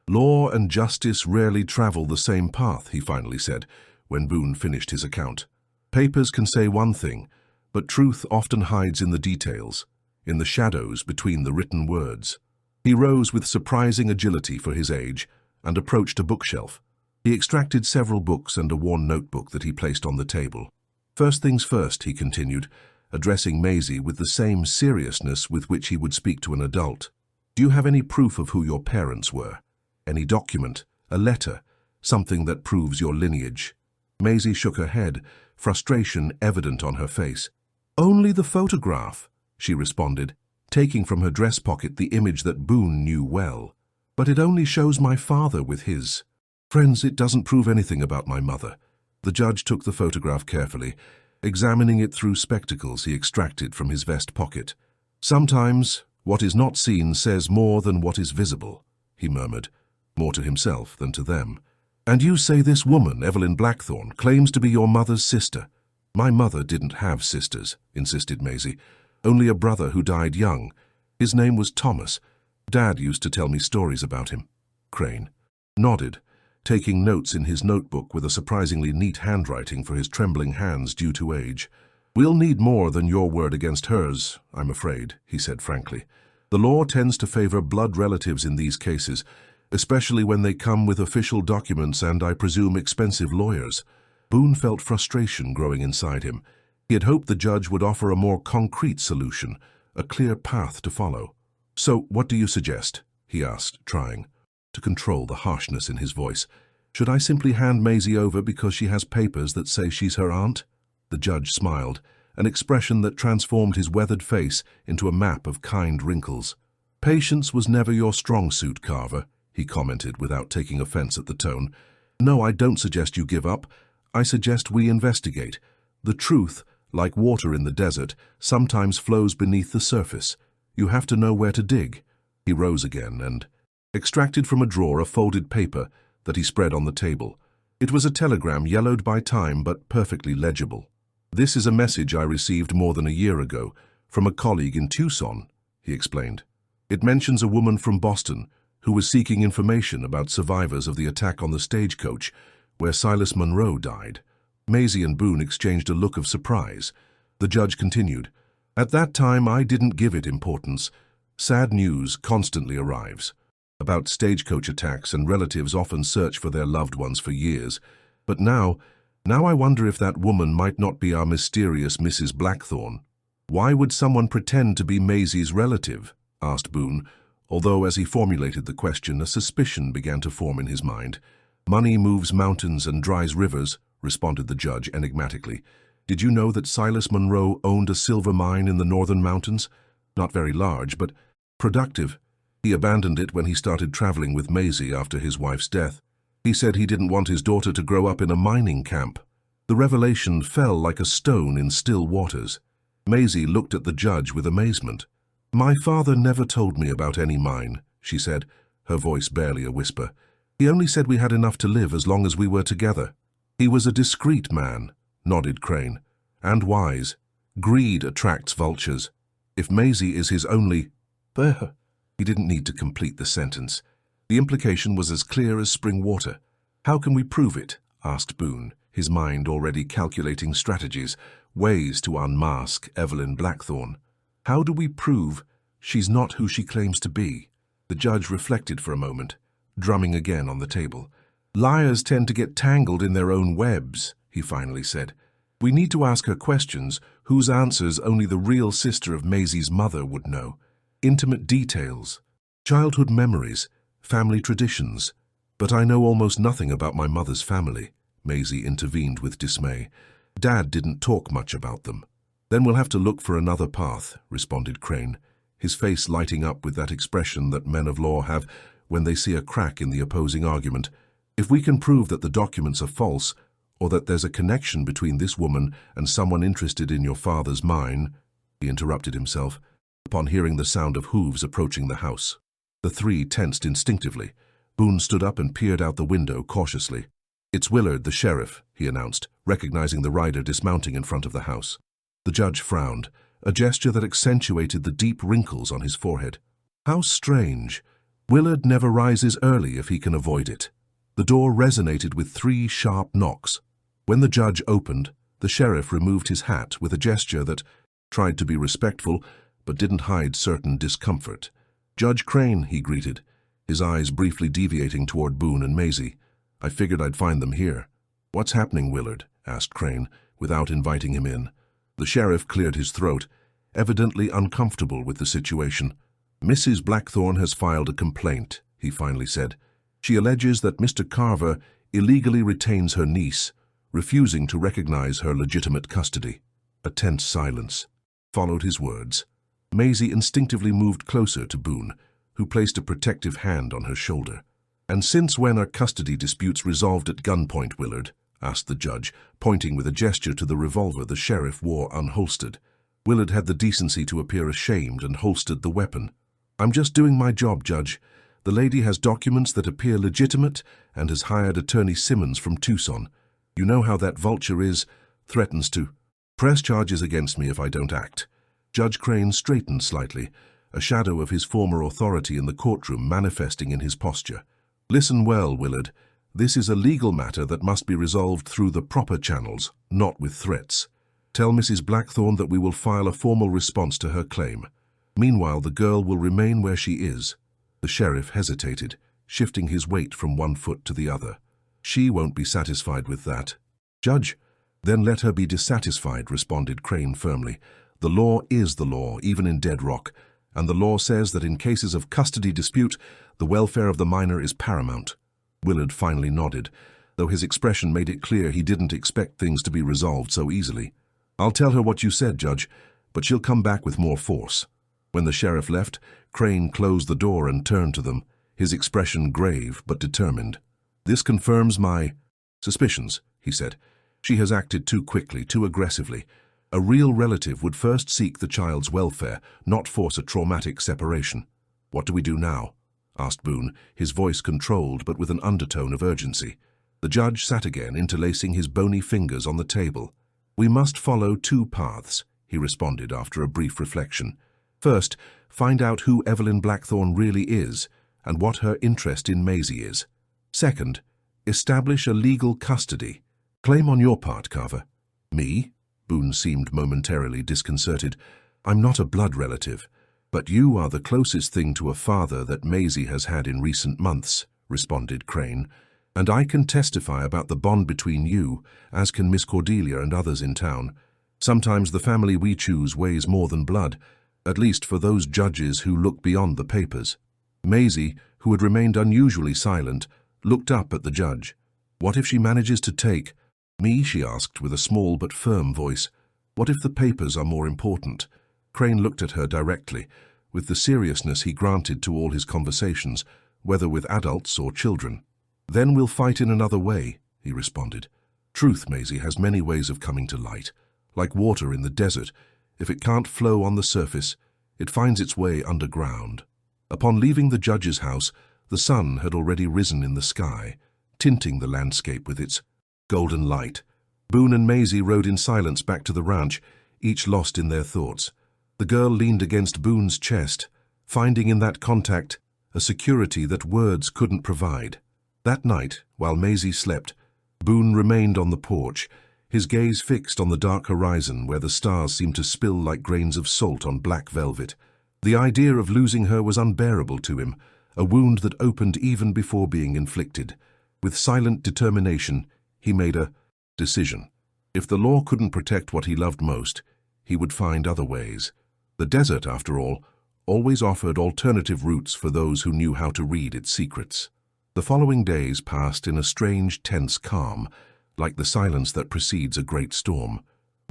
"Law and justice rarely travel the same path," he finally said, when Boone finished his account. "Papers can say one thing, but truth often hides in the details, in the shadows between the written words." He rose with surprising agility for his age and approached a bookshelf. He extracted several books and a worn notebook that he placed on the table. "First things first," he continued, addressing Maisie with the same seriousness with which he would speak to an adult. "Do you have any proof of who your parents were? Any document, a letter, something that proves your lineage?" Maisie shook her head, frustration evident on her face. "Only the photograph," she responded, taking from her dress pocket the image that Boone knew well. "But it only shows my father with his friends. It doesn't prove anything about my mother." The judge took the photograph carefully, examining it through spectacles he extracted from his vest pocket. "Sometimes what is not seen says more than what is visible," he murmured, more to himself than to them. "And you say this woman, Evelyn Blackthorne, claims to be your mother's sister?" "My mother didn't have sisters," insisted Maisie. "Only a brother who died young. His name was Thomas. Dad used to tell me stories about him." Crane nodded, taking notes in his notebook with a surprisingly neat handwriting for his trembling hands due to age. "We'll need more than your word against hers, I'm afraid," he said frankly. "The law tends to favor blood relatives in these cases, especially when they come with official documents and, I presume, expensive lawyers." Boone felt frustration growing inside him. He had hoped the judge would offer a more concrete solution, a clear path to follow. "So, what do you suggest?" he asked, trying to control the harshness in his voice. "Should I simply hand Maisie over because she has papers that say she's her aunt?" The judge smiled, an expression that transformed his weathered face into a map of kind wrinkles. "Patience was never your strong suit, Carver," he commented without taking offense at the tone. "No, I don't suggest you give up. I suggest we investigate. The truth, like water in the desert, sometimes flows beneath the surface. You have to know where to dig." He rose again and extracted from a drawer a folded paper that he spread on the table. It was a telegram yellowed by time but perfectly legible. "This is a message I received more than a year ago from a colleague in Tucson," he explained. "It mentions a woman from Boston who was seeking information about survivors of the attack on the stagecoach where Silas Monroe died." Maisie and Boone exchanged a look of surprise. The judge continued, "At that time, I didn't give it importance. Sad news constantly arrives about stagecoach attacks, and relatives often search for their loved ones for years. But now I wonder if that woman might not be our mysterious Mrs. Blackthorne." "Why would someone pretend to be Maisie's relative?" asked Boone, although as he formulated the question, a suspicion began to form in his mind. "Money moves mountains and dries rivers," responded the judge enigmatically. "Did you know that Silas Monroe owned a silver mine in the northern mountains? Not very large, but productive. He abandoned it when he started traveling with Maisie after his wife's death. He said he didn't want his daughter to grow up in a mining camp." The revelation fell like a stone in still waters. Maisie looked at the judge with amazement. "My father never told me about any mine," she said, her voice barely a whisper. "He only said we had enough to live as long as we were together." "He was a discreet man," nodded Crane, "and wise. Greed attracts vultures. If Maisie is his only—" He didn't need to complete the sentence. The implication was as clear as spring water. "How can we prove it?" asked Boone, his mind already calculating strategies, ways to unmask Evelyn Blackthorne. How do we prove she's not who she claims to be? The judge reflected for a moment, drumming again on the table. Liars tend to get tangled in their own webs, he finally said. We need to ask her questions whose answers only the real sister of Maisie's mother would know. Intimate details, childhood memories, family traditions. But I know almost nothing about my mother's family, Maisie intervened with dismay. Dad didn't talk much about them. Then we'll have to look for another path, responded Crane, his face lighting up with that expression that men of law have when they see a crack in the opposing argument. If we can prove that the documents are false, or that there's a connection between this woman and someone interested in your father's mine, he interrupted himself, upon hearing the sound of hooves approaching the house. The three tensed instinctively. Boone stood up and peered out the window cautiously. It's Willard, the sheriff, he announced, recognizing the rider dismounting in front of the house. The judge frowned, a gesture that accentuated the deep wrinkles on his forehead. How strange. Willard never rises early if he can avoid it. The door resonated with 3 sharp knocks. When the judge opened, the sheriff removed his hat with a gesture that tried to be respectful but didn't hide certain discomfort. Judge Crane, he greeted, his eyes briefly deviating toward Boone and Maisie. I figured I'd find them here. What's happening, Willard? Asked Crane, without inviting him in. The sheriff cleared his throat, evidently uncomfortable with the situation. Mrs. Blackthorne has filed a complaint, he finally said. She alleges that Mr. Carver illegally retains her niece, refusing to recognize her legitimate custody. A tense silence followed his words. Maisie instinctively moved closer to Boone, who placed a protective hand on her shoulder. And since when are custody disputes resolved at gunpoint, Willard? Asked the judge, pointing with a gesture to the revolver the sheriff wore unholstered. Willard had the decency to appear ashamed and holstered the weapon. I'm just doing my job, Judge. The lady has documents that appear legitimate and has hired attorney Simmons from Tucson. You know how that vulture is, threatens to press charges against me if I don't act. Judge Crane straightened slightly, a shadow of his former authority in the courtroom manifesting in his posture. Listen well, Willard. This is a legal matter that must be resolved through the proper channels, not with threats. Tell Mrs. Blackthorne that we will file a formal response to her claim. Meanwhile, the girl will remain where she is. The sheriff hesitated, shifting his weight from one foot to the other. She won't be satisfied with that. Judge, then let her be dissatisfied, responded Crane firmly. The law is the law, even in Dead Rock, and the law says that in cases of custody dispute, the welfare of the minor is paramount. Willard finally nodded, though his expression made it clear he didn't expect things to be resolved so easily. I'll tell her what you said, Judge, but she'll come back with more force. When the sheriff left, Crane closed the door and turned to them, his expression grave but determined. This confirms my suspicions, he said. She has acted too quickly, too aggressively. A real relative would first seek the child's welfare, not force a traumatic separation. What do we do now? Asked Boone, his voice controlled but with an undertone of urgency. The judge sat again, interlacing his bony fingers on the table. We must follow 2 paths, he responded after a brief reflection. First, find out who Evelyn Blackthorne really is and what her interest in Maisie is. Second, establish a legal custody. Claim on your part, Carver. Me? Boone seemed momentarily disconcerted. I'm not a blood relative, but you are the closest thing to a father that Maisie has had in recent months, responded Crane, and I can testify about the bond between you, as can Miss Cordelia and others in town. Sometimes the family we choose weighs more than blood, at least for those judges who look beyond the papers. Maisie, who had remained unusually silent, looked up at the judge. What if she manages to take me? She asked with a small but firm voice. What if the papers are more important? Crane looked at her directly, with the seriousness he granted to all his conversations, whether with adults or children. Then we'll fight in another way, he responded. Truth, Maisie, has many ways of coming to light. Like water in the desert, if it can't flow on the surface, it finds its way underground. Upon leaving the judge's house, the sun had already risen in the sky, tinting the landscape with its golden light. Boone and Maisie rode in silence back to the ranch, each lost in their thoughts. The girl leaned against Boone's chest, finding in that contact a security that words couldn't provide. That night, while Maisie slept, Boone remained on the porch, his gaze fixed on the dark horizon where the stars seemed to spill like grains of salt on black velvet. The idea of losing her was unbearable to him, a wound that opened even before being inflicted. With silent determination, he made a decision. If the law couldn't protect what he loved most, he would find other ways. The desert, after all, always offered alternative routes for those who knew how to read its secrets. The following days passed in a strange, tense calm, like the silence that precedes a great storm.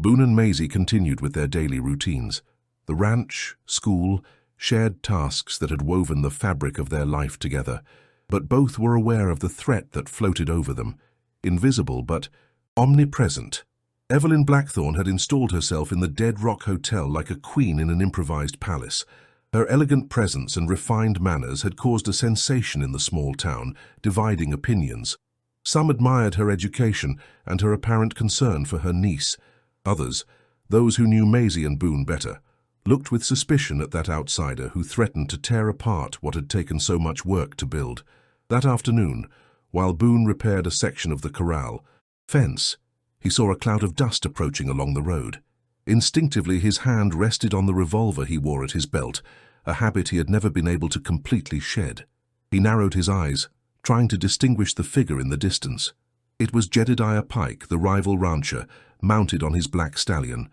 Boone and Maisie continued with their daily routines. The ranch, school, shared tasks that had woven the fabric of their life together, but both were aware of the threat that floated over them, invisible but omnipresent. Evelyn Blackthorne had installed herself in the Dead Rock Hotel like a queen in an improvised palace. Her elegant presence and refined manners had caused a sensation in the small town, dividing opinions. Some admired her education and her apparent concern for her niece. Others, those who knew Maisie and Boone better, looked with suspicion at that outsider who threatened to tear apart what had taken so much work to build. That afternoon, while Boone repaired a section of the corral fence, he saw a cloud of dust approaching along the road. Instinctively, his hand rested on the revolver he wore at his belt, a habit he had never been able to completely shed. He narrowed his eyes, trying to distinguish the figure in the distance. It was Jedediah Pike, the rival rancher, mounted on his black stallion.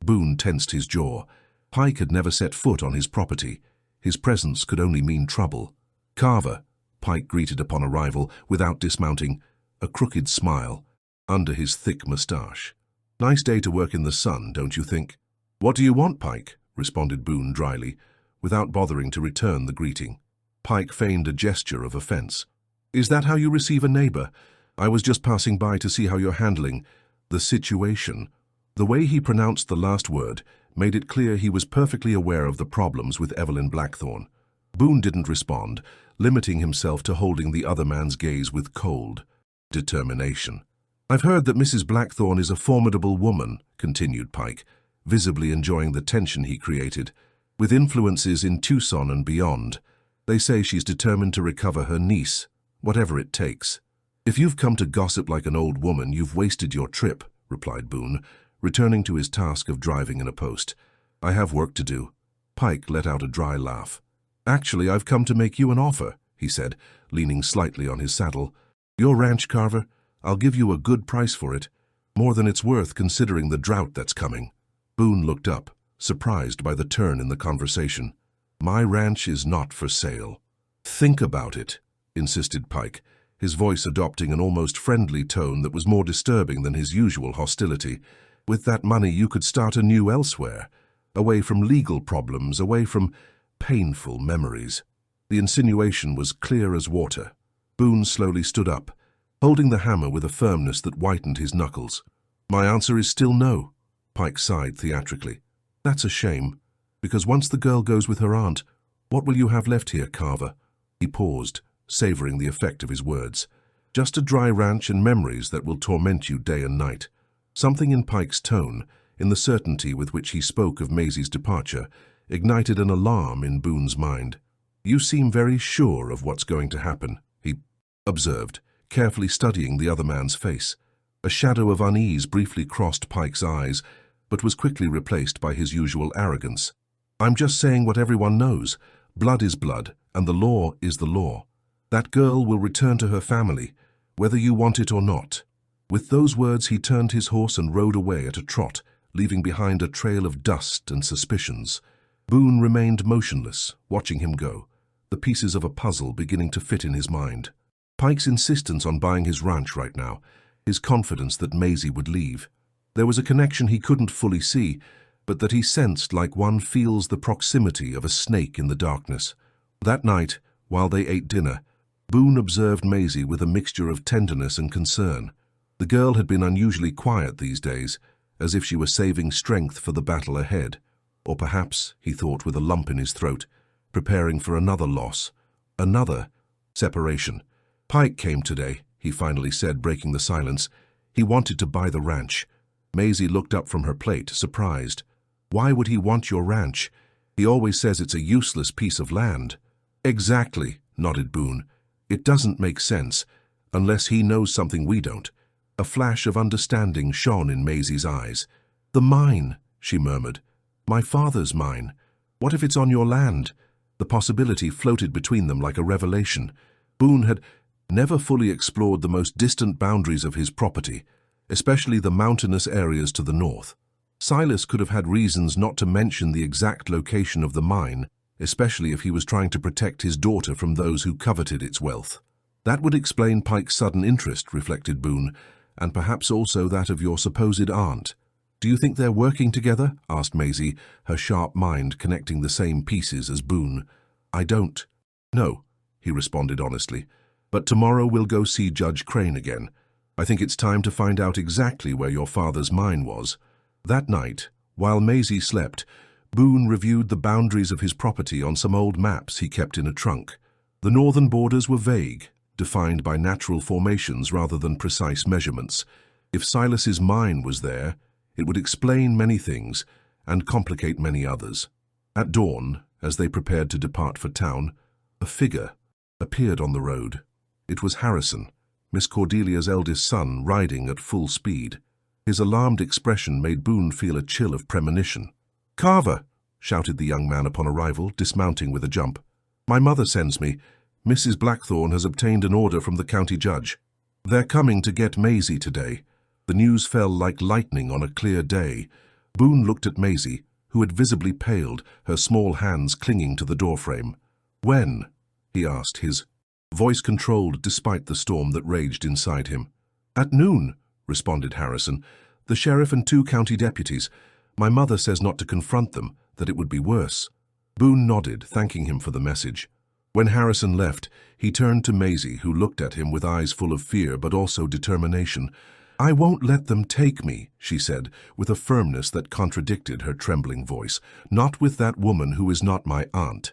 Boone tensed his jaw. Pike had never set foot on his property. His presence could only mean trouble. "Carver," Pike greeted upon arrival, without dismounting, a crooked smile under his thick moustache. "Nice day to work in the sun, don't you think?" "What do you want, Pike?" responded Boone dryly, without bothering to return the greeting. Pike feigned a gesture of offense. "Is that how you receive a neighbor? I was just passing by to see how you're handling the situation." The way he pronounced the last word made it clear he was perfectly aware of the problems with Evelyn Blackthorne. Boone didn't respond, limiting himself to holding the other man's gaze with cold determination. "I've heard that Mrs. Blackthorne is a formidable woman," continued Pike, visibly enjoying the tension he created. "With influences in Tucson and beyond, they say she's determined to recover her niece, whatever it takes." "If you've come to gossip like an old woman, you've wasted your trip," replied Boone, returning to his task of driving in a post. "I have work to do." Pike let out a dry laugh. "Actually, I've come to make you an offer," he said, leaning slightly on his saddle. "Your ranch, Carver, I'll give you a good price for it, more than it's worth considering the drought that's coming." Boone looked up, surprised by the turn in the conversation. "My ranch is not for sale." "Think about it," insisted Pike, his voice adopting an almost friendly tone that was more disturbing than his usual hostility. "With that money you could start anew elsewhere, away from legal problems, away from painful memories." The insinuation was clear as water. Boone slowly stood up, holding the hammer with a firmness that whitened his knuckles. "My answer is still no," Pike sighed theatrically. "That's a shame, because once the girl goes with her aunt, what will you have left here, Carver?" He paused, savoring the effect of his words. "Just a dry ranch and memories that will torment you day and night." Something in Pike's tone, in the certainty with which he spoke of Maisie's departure, ignited an alarm in Boone's mind. "You seem very sure of what's going to happen," he observed, carefully studying the other man's face. A shadow of unease briefly crossed Pike's eyes, but was quickly replaced by his usual arrogance. "I'm just saying what everyone knows. Blood is blood, and the law is the law. That girl will return to her family, whether you want it or not." With those words he turned his horse and rode away at a trot, leaving behind a trail of dust and suspicions. Boone remained motionless, watching him go, the pieces of a puzzle beginning to fit in his mind. Pike's insistence on buying his ranch right now, his confidence that Maisie would leave. There was a connection he couldn't fully see, but that he sensed like one feels the proximity of a snake in the darkness. That night, while they ate dinner, Boone observed Maisie with a mixture of tenderness and concern. The girl had been unusually quiet these days, as if she were saving strength for the battle ahead. Or perhaps, he thought with a lump in his throat, preparing for another loss, another separation. "Pike came today," he finally said, breaking the silence. "He wanted to buy the ranch." Maisie looked up from her plate, surprised. "Why would he want your ranch? He always says it's a useless piece of land." "Exactly," nodded Boone. "It doesn't make sense, unless he knows something we don't. A flash of understanding shone in Maisie's eyes. "The mine," she murmured. "My father's mine. What if it's on your land?" The possibility floated between them like a revelation. Boone had never fully explored the most distant boundaries of his property, especially the mountainous areas to the north. Silas could have had reasons not to mention the exact location of the mine, especially if he was trying to protect his daughter from those who coveted its wealth. "That would explain Pike's sudden interest," reflected Boone, "and perhaps also that of your supposed aunt." "Do you think they're working together?" asked Maisie, her sharp mind connecting the same pieces as Boone. "I don't." "No," he responded honestly. "But tomorrow we'll go see Judge Crane again. I think it's time to find out exactly where your father's mine was." That night, while Maisie slept, Boone reviewed the boundaries of his property on some old maps he kept in a trunk. The northern borders were vague, defined by natural formations rather than precise measurements. If Silas's mine was there, it would explain many things and complicate many others. At dawn, as they prepared to depart for town, a figure appeared on the road. It was Harrison, Miss Cordelia's eldest son, riding at full speed. His alarmed expression made Boone feel a chill of premonition. "Carver!" shouted the young man upon arrival, dismounting with a jump. "My mother sends me. Mrs. Blackthorne has obtained an order from the county judge. They're coming to get Maisie today." The news fell like lightning on a clear day. Boone looked at Maisie, who had visibly paled, her small hands clinging to the doorframe. "When?" he asked, his voice controlled despite the storm that raged inside him. "At noon," responded Harrison. "The sheriff and 2 county deputies. My mother says not to confront them, that it would be worse." Boone nodded, thanking him for the message. When Harrison left, he turned to Maisie, who looked at him with eyes full of fear but also determination. "I won't let them take me," she said, with a firmness that contradicted her trembling voice. "Not with that woman who is not my aunt."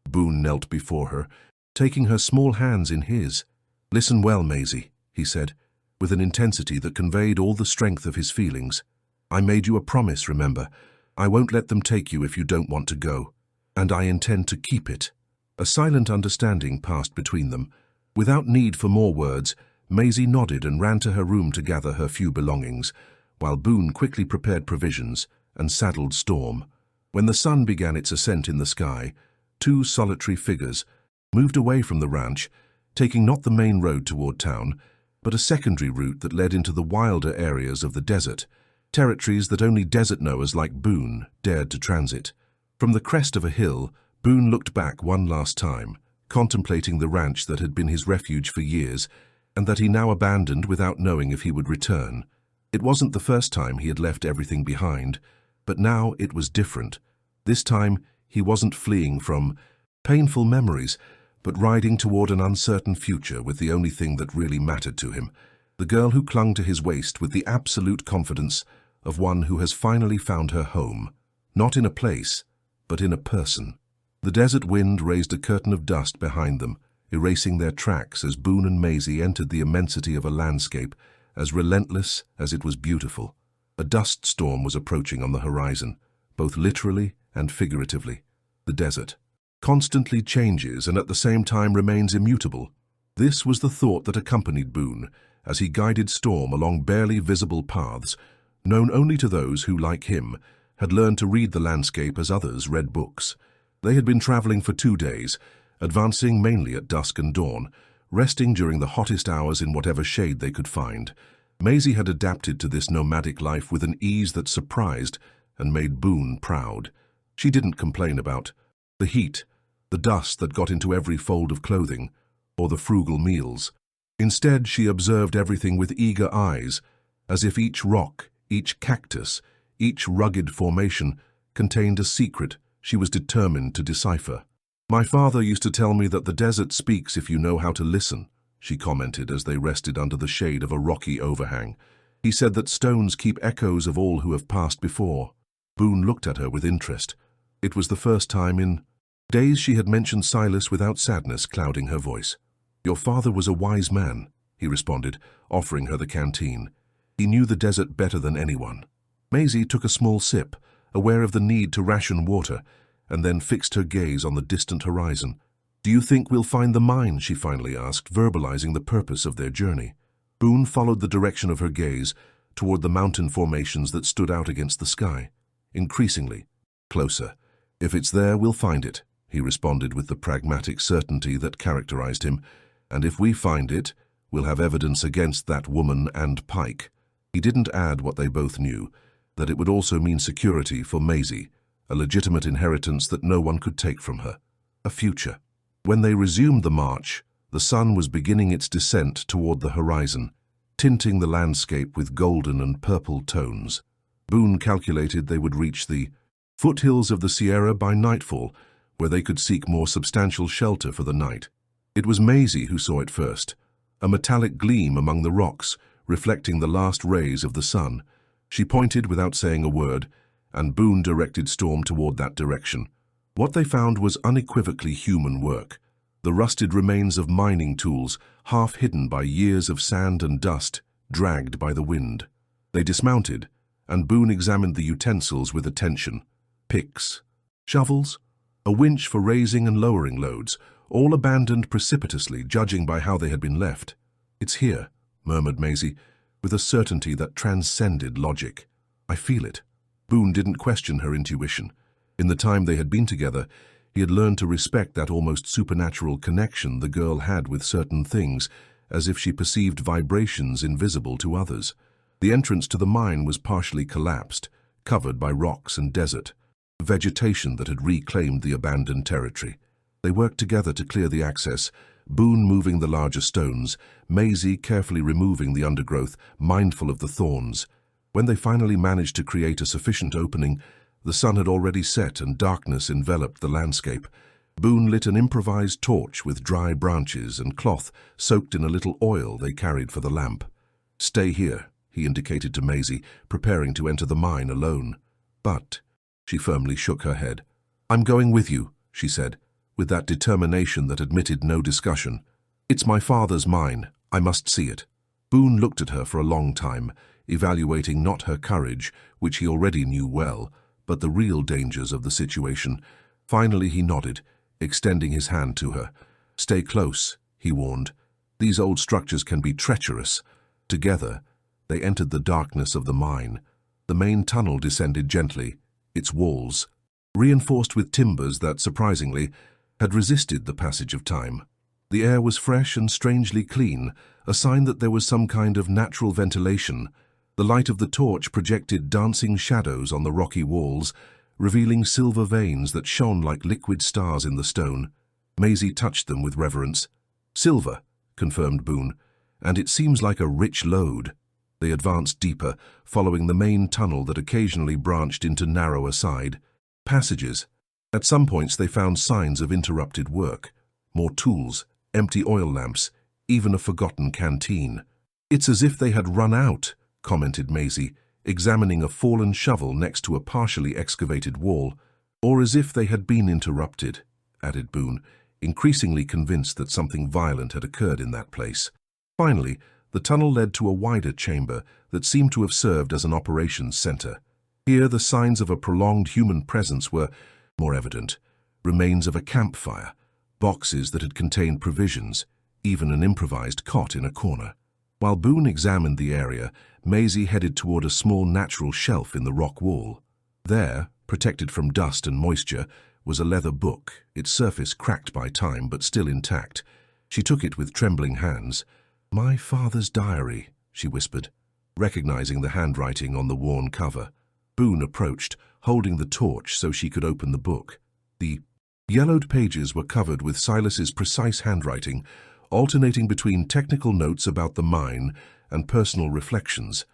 Boone knelt before her, taking her small hands in his. "Listen well, Maisie," he said, with an intensity that conveyed all the strength of his feelings. "I made you a promise, remember. I won't let them take you if you don't want to go, and I intend to keep it." A silent understanding passed between them. Without need for more words, Maisie nodded and ran to her room to gather her few belongings, while Boone quickly prepared provisions and saddled Storm. When the sun began its ascent in the sky, 2 solitary figures moved away from the ranch, taking not the main road toward town, but a secondary route that led into the wilder areas of the desert, territories that only desert knowers like Boone dared to transit. From the crest of a hill, Boone looked back one last time, contemplating the ranch that had been his refuge for years, and that he now abandoned without knowing if he would return. It wasn't the first time he had left everything behind, but now it was different. This time, he wasn't fleeing from painful memories, but riding toward an uncertain future with the only thing that really mattered to him, the girl who clung to his waist with the absolute confidence of one who has finally found her home, not in a place, but in a person. The desert wind raised a curtain of dust behind them, erasing their tracks as Boone and Maisie entered the immensity of a landscape as relentless as it was beautiful. A dust storm was approaching on the horizon, both literally and figuratively. The desert constantly changes and at the same time remains immutable. This was the thought that accompanied Boone as he guided Storm along barely visible paths, known only to those who, like him, had learned to read the landscape as others read books. They had been traveling for 2 days, advancing mainly at dusk and dawn, resting during the hottest hours in whatever shade they could find. Maisie had adapted to this nomadic life with an ease that surprised and made Boone proud. She didn't complain about the heat, the dust that got into every fold of clothing, or the frugal meals. Instead, she observed everything with eager eyes, as if each rock, each cactus, each rugged formation contained a secret she was determined to decipher. "My father used to tell me that the desert speaks if you know how to listen," she commented as they rested under the shade of a rocky overhang. "He said that stones keep echoes of all who have passed before." Boone looked at her with interest. It was the first time in days she had mentioned Silas without sadness clouding her voice. "Your father was a wise man," he responded, offering her the canteen. "He knew the desert better than anyone." Maisie took a small sip, aware of the need to ration water, and then fixed her gaze on the distant horizon. "Do you think we'll find the mine?" she finally asked, verbalizing the purpose of their journey. Boone followed the direction of her gaze toward the mountain formations that stood out against the sky. Increasingly closer. "If it's there, we'll find it," he responded with the pragmatic certainty that characterized him. "And if we find it, we'll have evidence against that woman and Pike." He didn't add what they both knew, that it would also mean security for Maisie, a legitimate inheritance that no one could take from her. A future. When they resumed the march, the sun was beginning its descent toward the horizon, tinting the landscape with golden and purple tones. Boone calculated they would reach the foothills of the Sierra by nightfall, where they could seek more substantial shelter for the night. It was Maisie who saw it first, a metallic gleam among the rocks, reflecting the last rays of the sun. She pointed without saying a word, and Boone directed Storm toward that direction. What they found was unequivocally human work. The rusted remains of mining tools, half hidden by years of sand and dust, dragged by the wind. They dismounted, and Boone examined the utensils with attention. Picks, shovels, a winch for raising and lowering loads, all abandoned precipitously, judging by how they had been left. "It's here," murmured Maisie, with a certainty that transcended logic. "I feel it." Boone didn't question her intuition. In the time they had been together, he had learned to respect that almost supernatural connection the girl had with certain things, as if she perceived vibrations invisible to others. The entrance to the mine was partially collapsed, covered by rocks and desert, vegetation that had reclaimed the abandoned territory. They worked together to clear the access, Boone moving the larger stones, Maisie carefully removing the undergrowth, mindful of the thorns. When they finally managed to create a sufficient opening, the sun had already set and darkness enveloped the landscape. Boone lit an improvised torch with dry branches and cloth soaked in a little oil they carried for the lamp. "Stay here," he indicated to Maisie, preparing to enter the mine alone. "But," she firmly shook her head. "I'm going with you," she said, with that determination that admitted no discussion. "It's my father's mine. I must see it." Boone looked at her for a long time, evaluating not her courage, which he already knew well, but the real dangers of the situation. Finally he nodded, extending his hand to her. "Stay close," he warned. "These old structures can be treacherous." Together, they entered the darkness of the mine. The main tunnel descended gently, its walls reinforced with timbers that, surprisingly, had resisted the passage of time. The air was fresh and strangely clean, a sign that there was some kind of natural ventilation. The light of the torch projected dancing shadows on the rocky walls, revealing silver veins that shone like liquid stars in the stone. Maisie touched them with reverence. "Silver," confirmed Boone, "and it seems like a rich lode." They advanced deeper, following the main tunnel that occasionally branched into narrower side passages. At some points they found signs of interrupted work. More tools, empty oil lamps, even a forgotten canteen. "It's as if they had run out," commented Maisie, examining a fallen shovel next to a partially excavated wall. "Or as if they had been interrupted," added Boone, increasingly convinced that something violent had occurred in that place. Finally, the tunnel led to a wider chamber that seemed to have served as an operations center. Here the signs of a prolonged human presence were more evident. Remains of a campfire, boxes that had contained provisions, even an improvised cot in a corner. While Boone examined the area, Maisie headed toward a small natural shelf in the rock wall. There, protected from dust and moisture, was a leather book, its surface cracked by time but still intact. She took it with trembling hands. "My father's diary," she whispered, recognizing the handwriting on the worn cover. Boone approached, holding the torch so she could open the book. The yellowed pages were covered with Silas's precise handwriting, alternating between technical notes about the mine and personal reflections.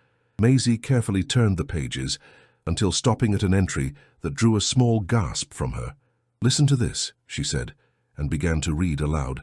Maisie carefully turned the pages until stopping at an entry that drew a small gasp from her. "Listen to this," she said, and began to read aloud.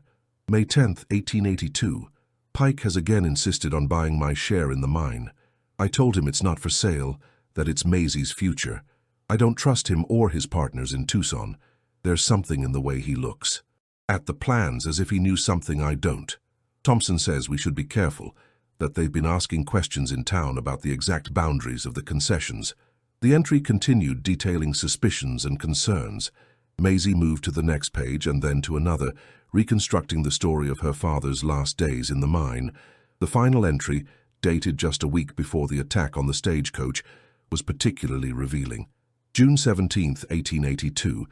"May 10th, 1882. Pike has again insisted on buying my share in the mine. I told him it's not for sale, that it's Maisie's future. I don't trust him or his partners in Tucson. There's something in the way he looks at the plans as if he knew something I don't. Thompson says we should be careful, that they've been asking questions in town about the exact boundaries of the concessions." The entry continued, detailing suspicions and concerns. Maisie moved to the next page and then to another, reconstructing the story of her father's last days in the mine. The final entry, dated just a week before the attack on the stagecoach, was particularly revealing. June 17th, 1882.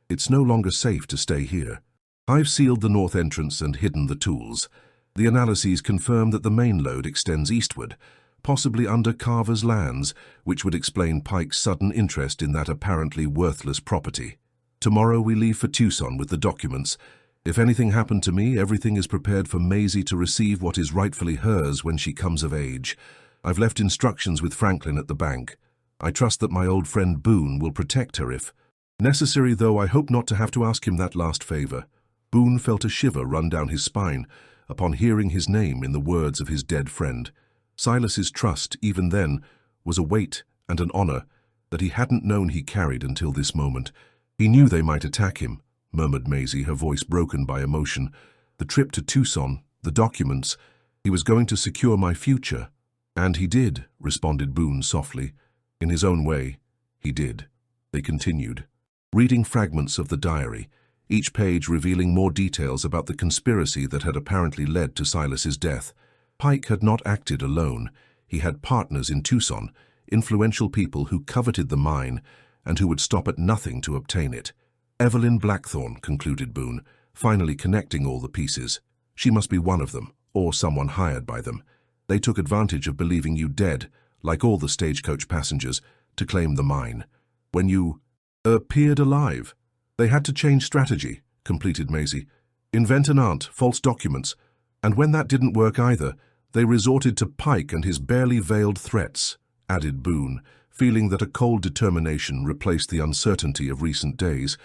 It's no longer safe to stay here. I've sealed the north entrance and hidden the tools. The analyses confirm that the main lode extends eastward, possibly under Carver's lands, which would explain Pike's sudden interest in that apparently worthless property. Tomorrow we leave for Tucson with the documents. If anything happened to me, everything is prepared for Maisie to receive what is rightfully hers when she comes of age. I've left instructions with Franklin at the bank. I trust that my old friend Boone will protect her if necessary, though I hope not to have to ask him that last favor. Boone felt a shiver run down his spine upon hearing his name in the words of his dead friend. Silas's trust, even then, was a weight and an honor that he hadn't known he carried until this moment. He knew they might attack him, murmured Maisie, her voice broken by emotion. The trip to Tucson, the documents, he was going to secure my future. And he did, responded Boone softly. In his own way, he did. They continued, reading fragments of the diary, each page revealing more details about the conspiracy that had apparently led to Silas's death. Pike had not acted alone. He had partners in Tucson, influential people who coveted the mine and who would stop at nothing to obtain it. Evelyn Blackthorne, concluded Boone, finally connecting all the pieces. She must be one of them, or someone hired by them. They took advantage of believing you dead, like all the stagecoach passengers, to claim the mine. When you appeared alive, they had to change strategy, completed Maisie. Invent an aunt, false documents. And when that didn't work either, they resorted to Pike and his barely veiled threats, added Boone, feeling that a cold determination replaced the uncertainty of recent days.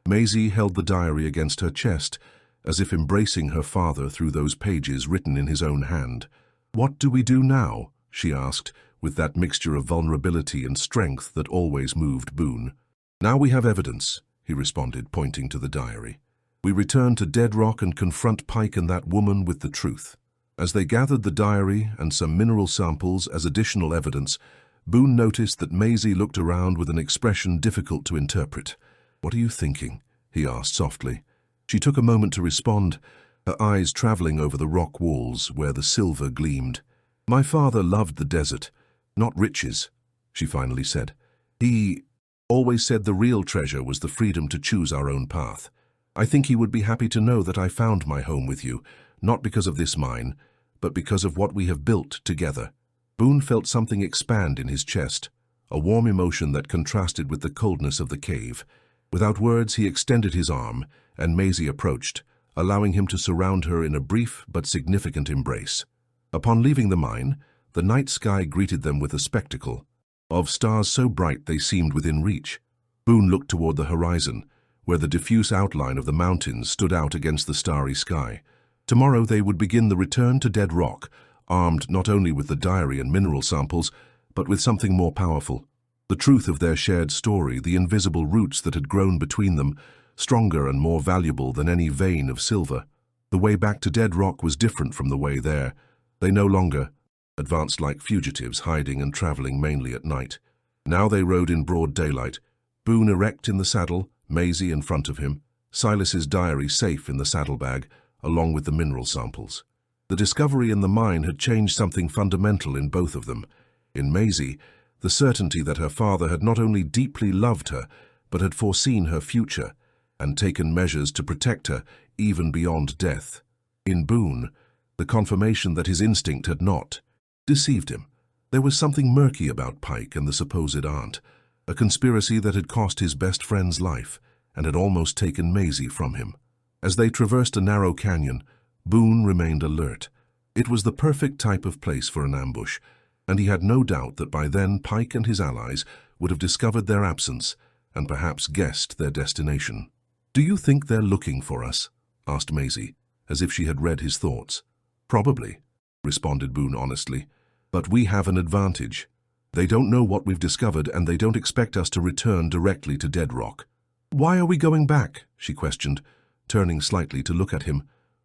Maisie held the diary against her chest, as if embracing her father through those pages written in his own hand. What do we do now? She asked, with that mixture of vulnerability and strength that always moved Boone. Now we have evidence, he responded, pointing to the diary. We return to Dead Rock and confront Pike and that woman with the truth. As they gathered the diary and some mineral samples as additional evidence, Boone noticed that Maisie looked around with an expression difficult to interpret. What are you thinking? He asked softly. She took a moment to respond, her eyes traveling over the rock walls where the silver gleamed. My father loved the desert, not riches, she finally said. He always said the real treasure was the freedom to choose our own path. I think he would be happy to know that I found my home with you, not because of this mine, but because of what we have built together. Boone felt something expand in his chest, a warm emotion that contrasted with the coldness of the cave. Without words, he extended his arm, and Maisie approached, allowing him to surround her in a brief but significant embrace. Upon leaving the mine, the night sky greeted them with a spectacle of stars so bright they seemed within reach. Boone looked toward the horizon, where the diffuse outline of the mountains stood out against the starry sky. Tomorrow they would begin the return to Dead Rock, armed not only with the diary and mineral samples, but with something more powerful. The truth of their shared story, the invisible roots that had grown between them, stronger and more valuable than any vein of silver. The way back to Dead Rock was different from the way there. They no longer advanced like fugitives, hiding and traveling mainly at night. Now they rode in broad daylight, Boone erect in the saddle, Maisie in front of him, Silas's diary safe in the saddlebag, along with the mineral samples. The discovery in the mine had changed something fundamental in both of them. In Maisie, the certainty that her father had not only deeply loved her, but had foreseen her future, and taken measures to protect her, even beyond death. In Boone, the confirmation that his instinct had not deceived him. There was something murky about Pike and the supposed aunt, a conspiracy that had cost his best friend's life, and had almost taken Maisie from him. As they traversed a narrow canyon, Boone remained alert. It was the perfect type of place for an ambush, and he had no doubt that by then Pike and his allies would have discovered their absence and perhaps guessed their destination. "Do you think they're looking for us?" asked Maisie, as if she had read his thoughts. "Probably," responded Boone honestly, "but we have an advantage. They don't know what we've discovered, and they don't expect us to return directly to Dead Rock." "Why are we going back?" she questioned, turning slightly to look at him.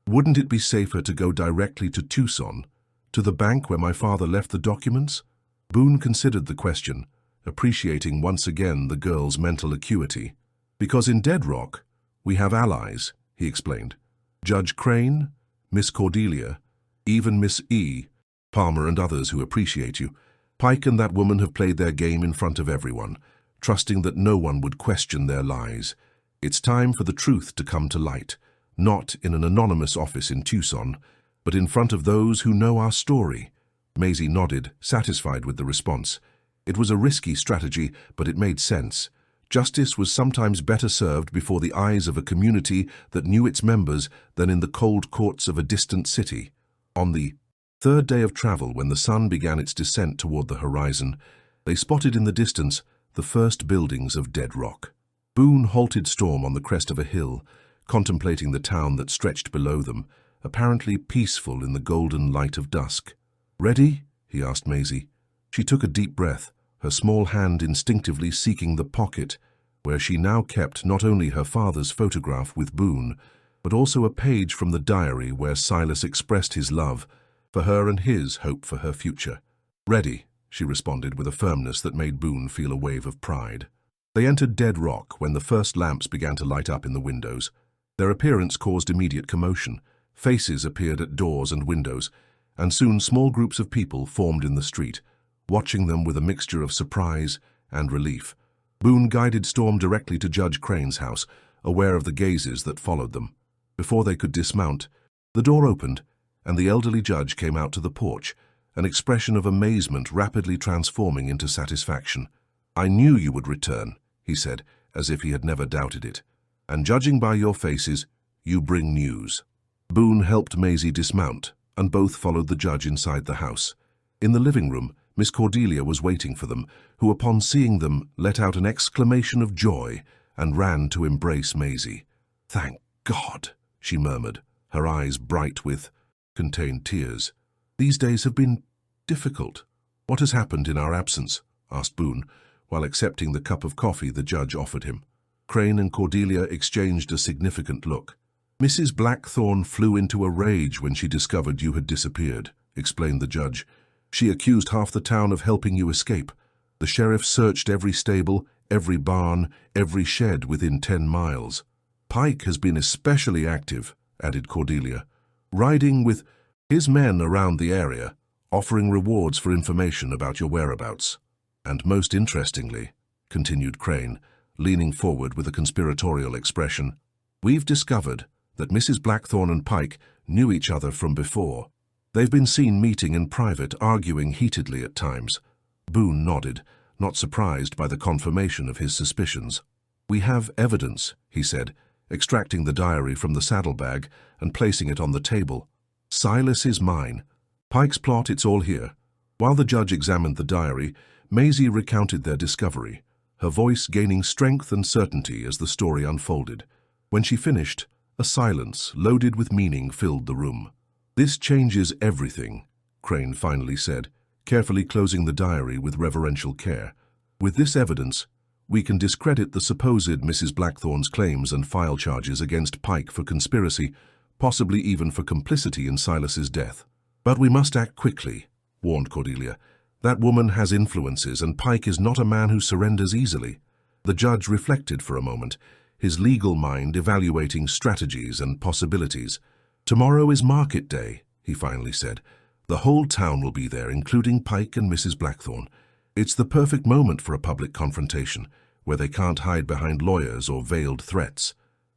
"Wouldn't it be safer to go directly to Tucson, to the bank where my father left the documents?" Boone considered the question, appreciating once again the girl's mental acuity. "Because in Dead Rock, we have allies," he explained. "Judge Crane, Miss Cordelia, even Miss E. Palmer and others who appreciate you. Pike and that woman have played their game in front of everyone, trusting that no one would question their lies. It's time for the truth to come to light, not in an anonymous office in Tucson, but in front of those who know our story." Maisie nodded, satisfied with the response. It was a risky strategy, but it made sense. Justice was sometimes better served before the eyes of a community that knew its members than in the cold courts of a distant city. On the third day of travel, when the sun began its descent toward the horizon, they spotted in the distance the first buildings of Dead Rock. Boone halted Storm on the crest of a hill, contemplating the town that stretched below them, apparently peaceful in the golden light of dusk. "Ready?" he asked Maisie. She took a deep breath, her small hand instinctively seeking the pocket, where she now kept not only her father's photograph with Boone, but also a page from the diary where Silas expressed his love for her and his hope for her future. "Ready," she responded with a firmness that made Boone feel a wave of pride. They entered Dead Rock when the first lamps began to light up in the windows. Their appearance caused immediate commotion. Faces appeared at doors and windows, and soon small groups of people formed in the street, watching them with a mixture of surprise and relief. Boone guided Storm directly to Judge Crane's house, aware of the gazes that followed them. Before they could dismount, the door opened, and the elderly judge came out to the porch, an expression of amazement rapidly transforming into satisfaction. "I knew you would return," he said, as if he had never doubted it. "And judging by your faces, you bring news." Boone helped Maisie dismount, and both followed the judge inside the house. In the living room, Miss Cordelia was waiting for them, who upon seeing them let out an exclamation of joy and ran to embrace Maisie. "Thank God," she murmured, her eyes bright with contained tears. "These days have been difficult." "What has happened in our absence?" asked Boone, while accepting the cup of coffee the judge offered him. Crane and Cordelia exchanged a significant look. "Mrs. Blackthorne flew into a rage when she discovered you had disappeared," explained the judge. "She accused half the town of helping you escape. The sheriff searched every stable, every barn, every shed within 10 miles. Pike has been especially active," added Cordelia, "riding with his men around the area, offering rewards for information about your whereabouts. And most interestingly," continued Crane, leaning forward with a conspiratorial expression, "we've discovered that Mrs. Blackthorne and Pike knew each other from before. They've been seen meeting in private, arguing heatedly at times." Boone nodded, not surprised by the confirmation of his suspicions. "We have evidence," he said, extracting the diary from the saddlebag and placing it on the table. "Silas is mine. Pike's plot, it's all here." While the judge examined the diary, Maisie recounted their discovery, her voice gaining strength and certainty as the story unfolded. When she finished, a silence loaded with meaning filled the room. "This changes everything," Crane finally said, carefully closing the diary with reverential care. "With this evidence, we can discredit the supposed Mrs. Blackthorne's claims and file charges against Pike for conspiracy, possibly even for complicity in Silas's death. But we must act quickly," warned Cordelia. "That woman has influences, and Pike is not a man who surrenders easily." The judge reflected for a moment, his legal mind evaluating strategies and possibilities. "Tomorrow is market day," he finally said. "The whole town will be there, including Pike and Mrs. Blackthorne. It's the perfect moment for a public confrontation, where they can't hide behind lawyers or veiled threats."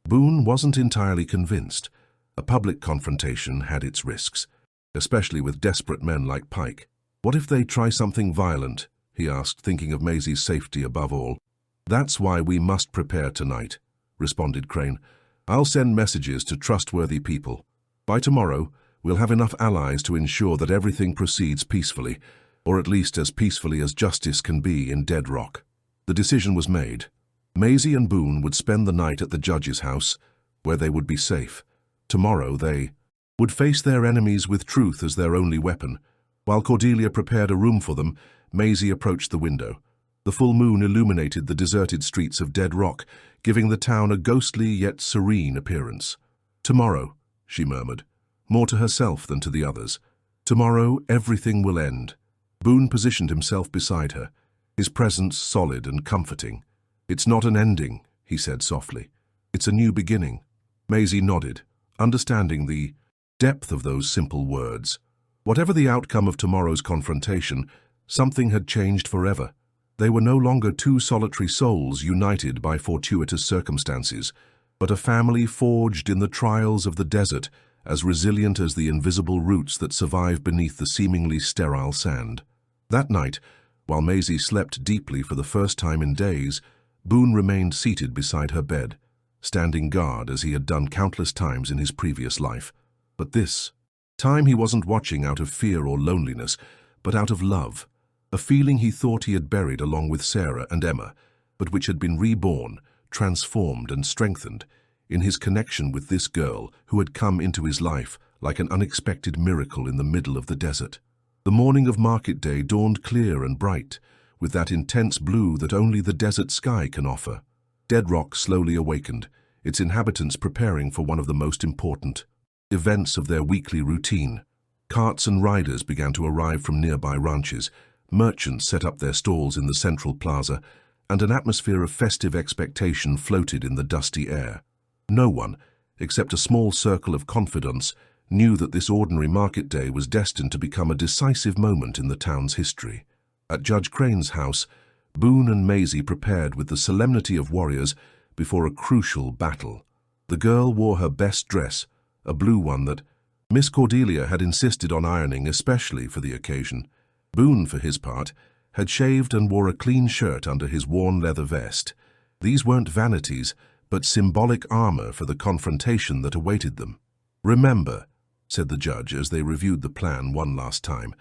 Boone wasn't entirely convinced. A public confrontation had its risks, especially with desperate men like Pike. "What if they try something violent?" he asked, thinking of Maisie's safety above all. "That's why we must prepare tonight," responded Crane. "I'll send messages to trustworthy people. By tomorrow, we'll have enough allies to ensure that everything proceeds peacefully, or at least as peacefully as justice can be in Dead Rock." The decision was made. Maisie and Boone would spend the night at the judge's house, where they would be safe. Tomorrow they would face their enemies with truth as their only weapon. While Cordelia prepared a room for them, Maisie approached the window. The full moon illuminated the deserted streets of Dead Rock, giving the town a ghostly yet serene appearance. "Tomorrow," she murmured, more to herself than to the others. "Tomorrow everything will end." Boone positioned himself beside her, his presence solid and comforting. "It's not an ending," he said softly. "It's a new beginning." Maisie nodded, understanding the depth of those simple words. Whatever the outcome of tomorrow's confrontation, something had changed forever. They were no longer two solitary souls united by fortuitous circumstances, but a family forged in the trials of the desert, as resilient as the invisible roots that survive beneath the seemingly sterile sand. That night, while Maisie slept deeply for the first time in days, Boone remained seated beside her bed, standing guard as he had done countless times in his previous life. But this time he wasn't watching out of fear or loneliness, but out of love, a feeling he thought he had buried along with Sarah and Emma, but which had been reborn, transformed and strengthened in his connection with this girl who had come into his life like an unexpected miracle in the middle of the desert. The morning of market day dawned clear and bright, with that intense blue that only the desert sky can offer. Dead Rock slowly awakened, its inhabitants preparing for one of the most important events of their weekly routine. Carts and riders began to arrive from nearby ranches, merchants set up their stalls in the central plaza, and an atmosphere of festive expectation floated in the dusty air. No one, except a small circle of confidants, knew that this ordinary market day was destined to become a decisive moment in the town's history. At Judge Crane's house, Boone and Maisie prepared with the solemnity of warriors before a crucial battle. The girl wore her best dress, a blue one that Miss Cordelia had insisted on ironing especially for the occasion. Boone, for his part, had shaved and wore a clean shirt under his worn leather vest. These weren't vanities, but symbolic armor for the confrontation that awaited them. "Remember," said the judge as they reviewed the plan one last time,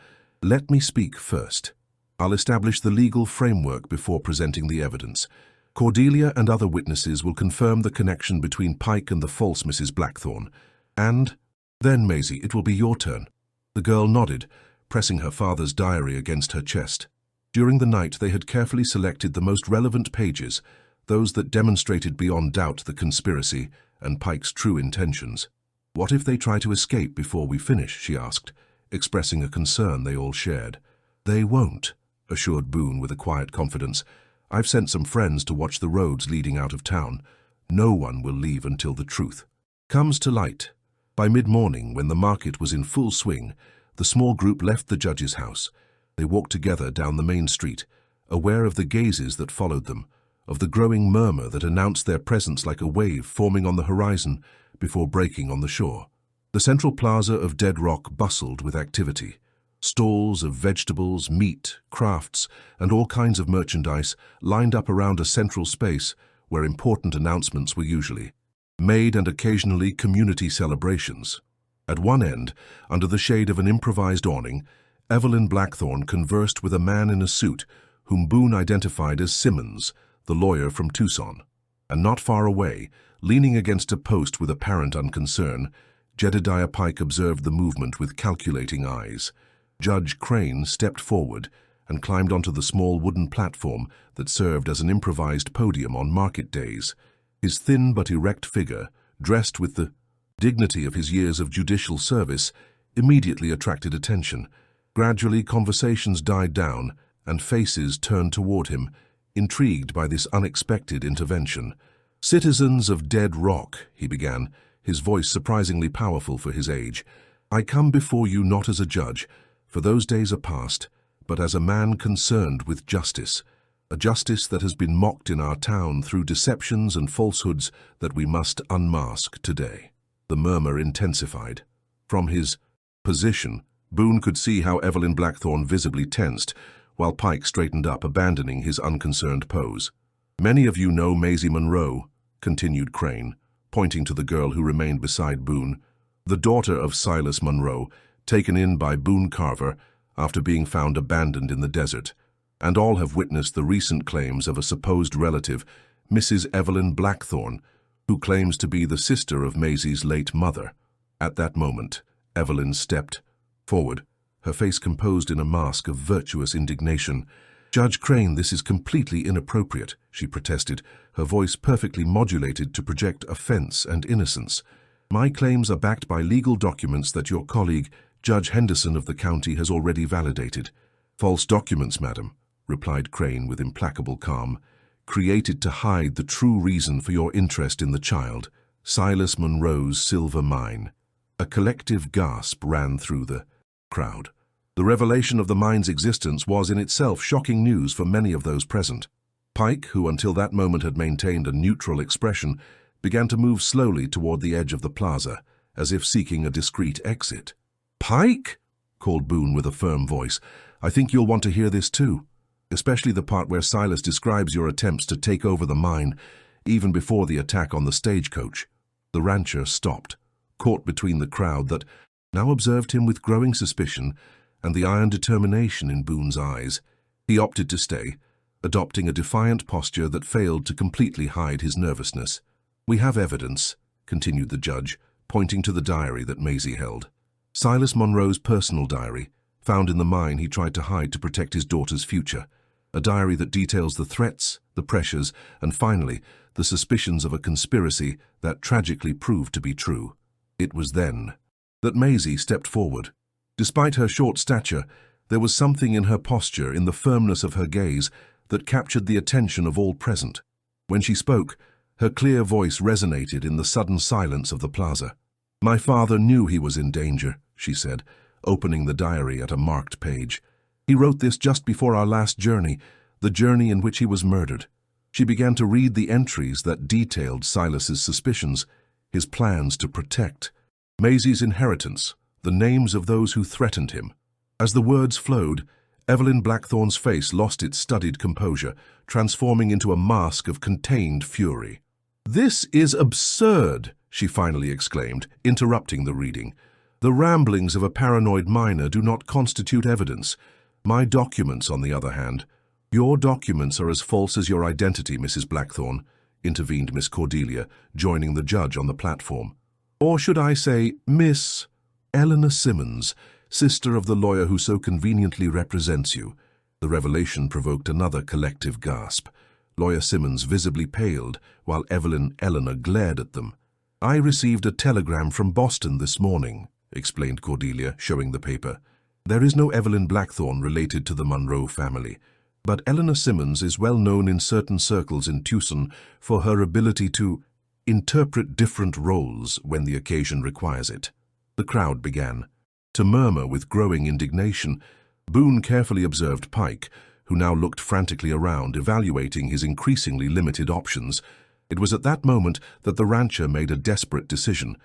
"let me speak first. I'll establish the legal framework before presenting the evidence. Cordelia and other witnesses will confirm the connection between Pike and the false Mrs. Blackthorne. And then, Maisie, it will be your turn." The girl nodded, pressing her father's diary against her chest. During the night, they had carefully selected the most relevant pages, those that demonstrated beyond doubt the conspiracy and Pike's true intentions. "What if they try to escape before we finish?" she asked, expressing a concern they all shared. "They won't," assured Boone with a quiet confidence. "I've sent some friends to watch the roads leading out of town. No one will leave until the truth comes to light." By mid-morning, when the market was in full swing, the small group left the judge's house. They walked together down the main street, aware of the gazes that followed them, of the growing murmur that announced their presence like a wave forming on the horizon before breaking on the shore. The central plaza of Dead Rock bustled with activity. Stalls of vegetables, meat, crafts, and all kinds of merchandise lined up around a central space where important announcements were usually made and occasionally community celebrations. At one end, under the shade of an improvised awning, Evelyn Blackthorne conversed with a man in a suit whom Boone identified as Simmons, the lawyer from Tucson. And not far away, leaning against a post with apparent unconcern, Jedediah Pike observed the movement with calculating eyes. Judge Crane stepped forward and climbed onto the small wooden platform that served as an improvised podium on market days. His thin but erect figure, dressed with the dignity of his years of judicial service, immediately attracted attention. Gradually, conversations died down, and faces turned toward him, intrigued by this unexpected intervention. "Citizens of Dead Rock," he began, his voice surprisingly powerful for his age, "I come before you not as a judge, for those days are past, but as a man concerned with justice, a justice that has been mocked in our town through deceptions and falsehoods that we must unmask today." The murmur intensified. From his position, Boone could see how Evelyn Blackthorne visibly tensed, while Pike straightened up, abandoning his unconcerned pose. "Many of you know Maisie Monroe," continued Crane, pointing to the girl who remained beside Boone, "the daughter of Silas Monroe, taken in by Boone Carver after being found abandoned in the desert, and all have witnessed the recent claims of a supposed relative, Mrs. Evelyn Blackthorne, who claims to be the sister of Maisie's late mother." At that moment, Evelyn stepped forward, her face composed in a mask of virtuous indignation. "Judge Crane, this is completely inappropriate," she protested, her voice perfectly modulated to project offense and innocence. "My claims are backed by legal documents that your colleague, Judge Henderson of the county, has already validated." "False documents, madam," replied Crane with implacable calm, "created to hide the true reason for your interest in the child, Silas Monroe's silver mine." A collective gasp ran through the Crowd. The revelation of the mine's existence was in itself shocking news for many of those present. Pike, who until that moment had maintained a neutral expression, began to move slowly toward the edge of the plaza, as if seeking a discreet exit. "Pike?" called Boone with a firm voice. "I think you'll want to hear this too, especially the part where Silas describes your attempts to take over the mine, even before the attack on the stagecoach." The rancher stopped, caught between the crowd that now observed him with growing suspicion and the iron determination in Boone's eyes. He opted to stay, adopting a defiant posture that failed to completely hide his nervousness. "We have evidence," continued the judge, pointing to the diary that Maisie held. "Silas Monroe's personal diary, found in the mine he tried to hide to protect his daughter's future. A diary that details the threats, the pressures, and finally, the suspicions of a conspiracy that tragically proved to be true." It was then that Maisie stepped forward. Despite her short stature, there was something in her posture, in the firmness of her gaze, that captured the attention of all present. When she spoke, her clear voice resonated in the sudden silence of the plaza. "My father knew he was in danger," she said, opening the diary at a marked page. "He wrote this just before our last journey, the journey in which he was murdered." She began to read the entries that detailed Silas's suspicions, his plans to protect, Maisie's inheritance, the names of those who threatened him. As the words flowed, Evelyn Blackthorne's face lost its studied composure, transforming into a mask of contained fury. "This is absurd," she finally exclaimed, interrupting the reading. "The ramblings of a paranoid miner do not constitute evidence. My documents, on the other hand—" "Your documents are as false as your identity, Mrs. Blackthorne," intervened Miss Cordelia, joining the judge on the platform. "Or should I say, Miss Eleanor Simmons, sister of the lawyer who so conveniently represents you." The revelation provoked another collective gasp. Lawyer Simmons visibly paled, while Eleanor glared at them. "I received a telegram from Boston this morning," explained Cordelia, showing the paper. "There is no Evelyn Blackthorne related to the Monroe family, but Eleanor Simmons is well known in certain circles in Tucson for her ability to interpret different roles when the occasion requires it." The crowd began to murmur with growing indignation. Boone carefully observed Pike, who now looked frantically around, evaluating his increasingly limited options. It was at that moment that the rancher made a desperate decision.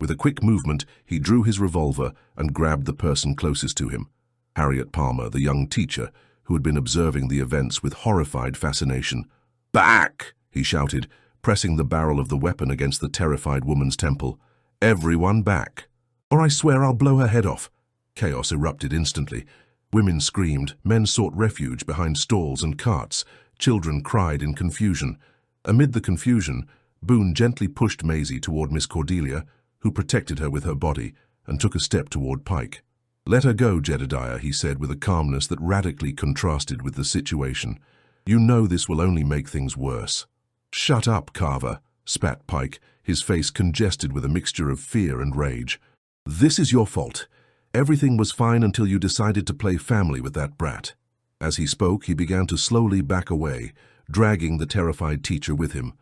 With a quick movement, he drew his revolver and grabbed the person closest to him, Harriet Palmer, the young teacher, who had been observing the events with horrified fascination. "Back!" he shouted, pressing the barrel of the weapon against the terrified woman's temple. "Everyone back, or I swear I'll blow her head off." Chaos erupted instantly. Women screamed, men sought refuge behind stalls and carts, children cried in confusion. Amid the confusion, Boone gently pushed Maisie toward Miss Cordelia, who protected her with her body, and took a step toward Pike. "Let her go, Jedediah," he said with a calmness that radically contrasted with the situation. "You know this will only make things worse." "Shut up, Carver," spat Pike, his face congested with a mixture of fear and rage. "This is your fault. Everything was fine until you decided to play family with that brat." As he spoke, he began to slowly back away, dragging the terrified teacher with him.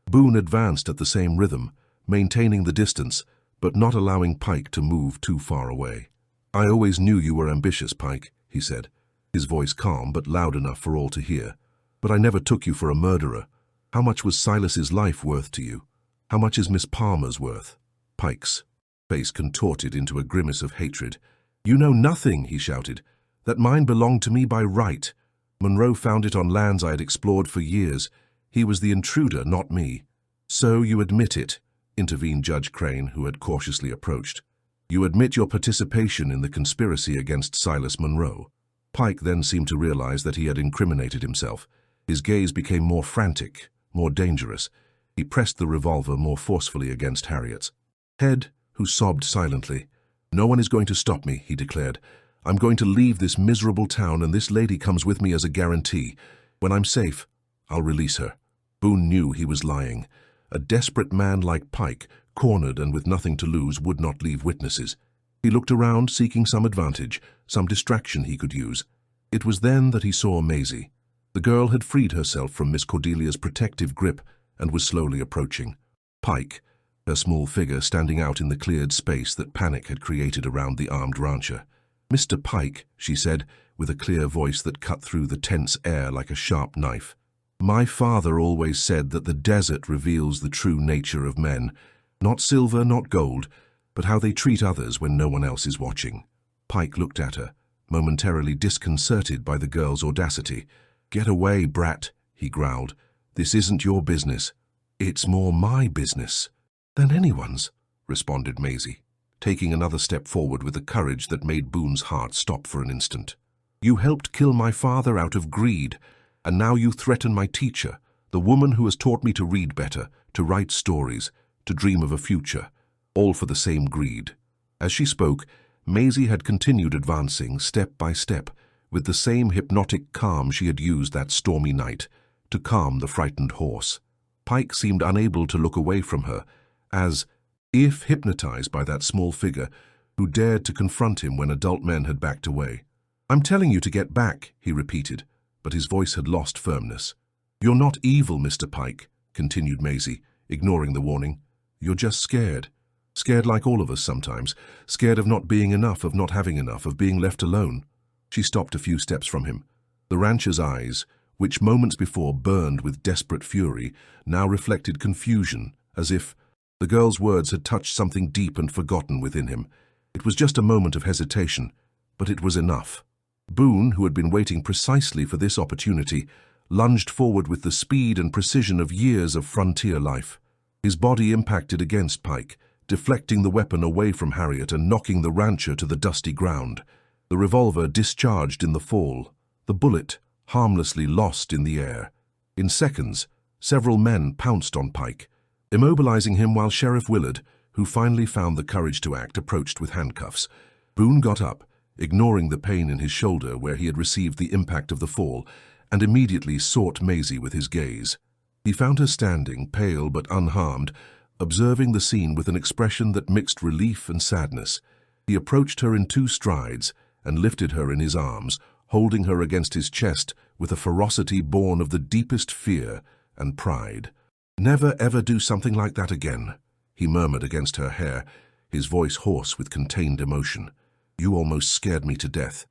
Boone advanced at the same rhythm, maintaining the distance, but not allowing Pike to move too far away. "I always knew you were ambitious, Pike," he said, his voice calm but loud enough for all to hear. "But I never took you for a murderer. How much was Silas's life worth to you? How much is Miss Palmer's worth?" Pike's face contorted into a grimace of hatred. "You know nothing," he shouted. "That mine belonged to me by right. Monroe found it on lands I had explored for years. He was the intruder, not me." "So you admit it," intervened Judge Crane, who had cautiously approached. "You admit your participation in the conspiracy against Silas Monroe." Pike then seemed to realize that he had incriminated himself. His gaze became more frantic, more dangerous. He pressed the revolver more forcefully against Harriet's head, who sobbed silently. "No one is going to stop me," he declared. "I'm going to leave this miserable town, and this lady comes with me as a guarantee. When I'm safe, I'll release her." Boone knew he was lying. A desperate man like Pike, cornered and with nothing to lose, would not leave witnesses. He looked around, seeking some advantage, some distraction he could use. It was then that he saw Maisie. The girl had freed herself from Miss Cordelia's protective grip and was slowly approaching. Pike, her small figure standing out in the cleared space that panic had created around the armed rancher. "Mr. Pike," she said, with a clear voice that cut through the tense air like a sharp knife. "My father always said that the desert reveals the true nature of men. Not silver, not gold, but how they treat others when no one else is watching." Pike looked at her, momentarily disconcerted by the girl's audacity. "Get away, brat," he growled. "This isn't your business. It's more my business." "Than anyone's," responded Maisie, taking another step forward with a courage that made Boone's heart stop for an instant. "You helped kill my father out of greed, and now you threaten my teacher, the woman who has taught me to read better, to write stories, to dream of a future, all for the same greed." As she spoke, Maisie had continued advancing step by step, with the same hypnotic calm she had used that stormy night, to calm the frightened horse. Pike seemed unable to look away from her, as if hypnotized by that small figure who dared to confront him when adult men had backed away. "I'm telling you to get back," he repeated, but his voice had lost firmness. "You're not evil, Mr. Pike," continued Maisie, ignoring the warning. "You're just scared. Scared like all of us sometimes. Scared of not being enough, of not having enough, of being left alone." She stopped a few steps from him. The rancher's eyes, which moments before burned with desperate fury, now reflected confusion, as if the girl's words had touched something deep and forgotten within him. It was just a moment of hesitation, but it was enough. Boone, who had been waiting precisely for this opportunity, lunged forward with the speed and precision of years of frontier life. His body impacted against Pike, deflecting the weapon away from Harriet and knocking the rancher to the dusty ground. The revolver discharged in the fall, the bullet harmlessly lost in the air. In seconds, several men pounced on Pike, immobilizing him while Sheriff Willard, who finally found the courage to act, approached with handcuffs. Boone got up, ignoring the pain in his shoulder where he had received the impact of the fall, and immediately sought Maisie with his gaze. He found her standing, pale but unharmed, observing the scene with an expression that mixed relief and sadness. He approached her in 2 strides and lifted her in his arms, holding her against his chest with a ferocity born of the deepest fear and pride. "Never ever do something like that again," he murmured against her hair, his voice hoarse with contained emotion. "You almost scared me to death."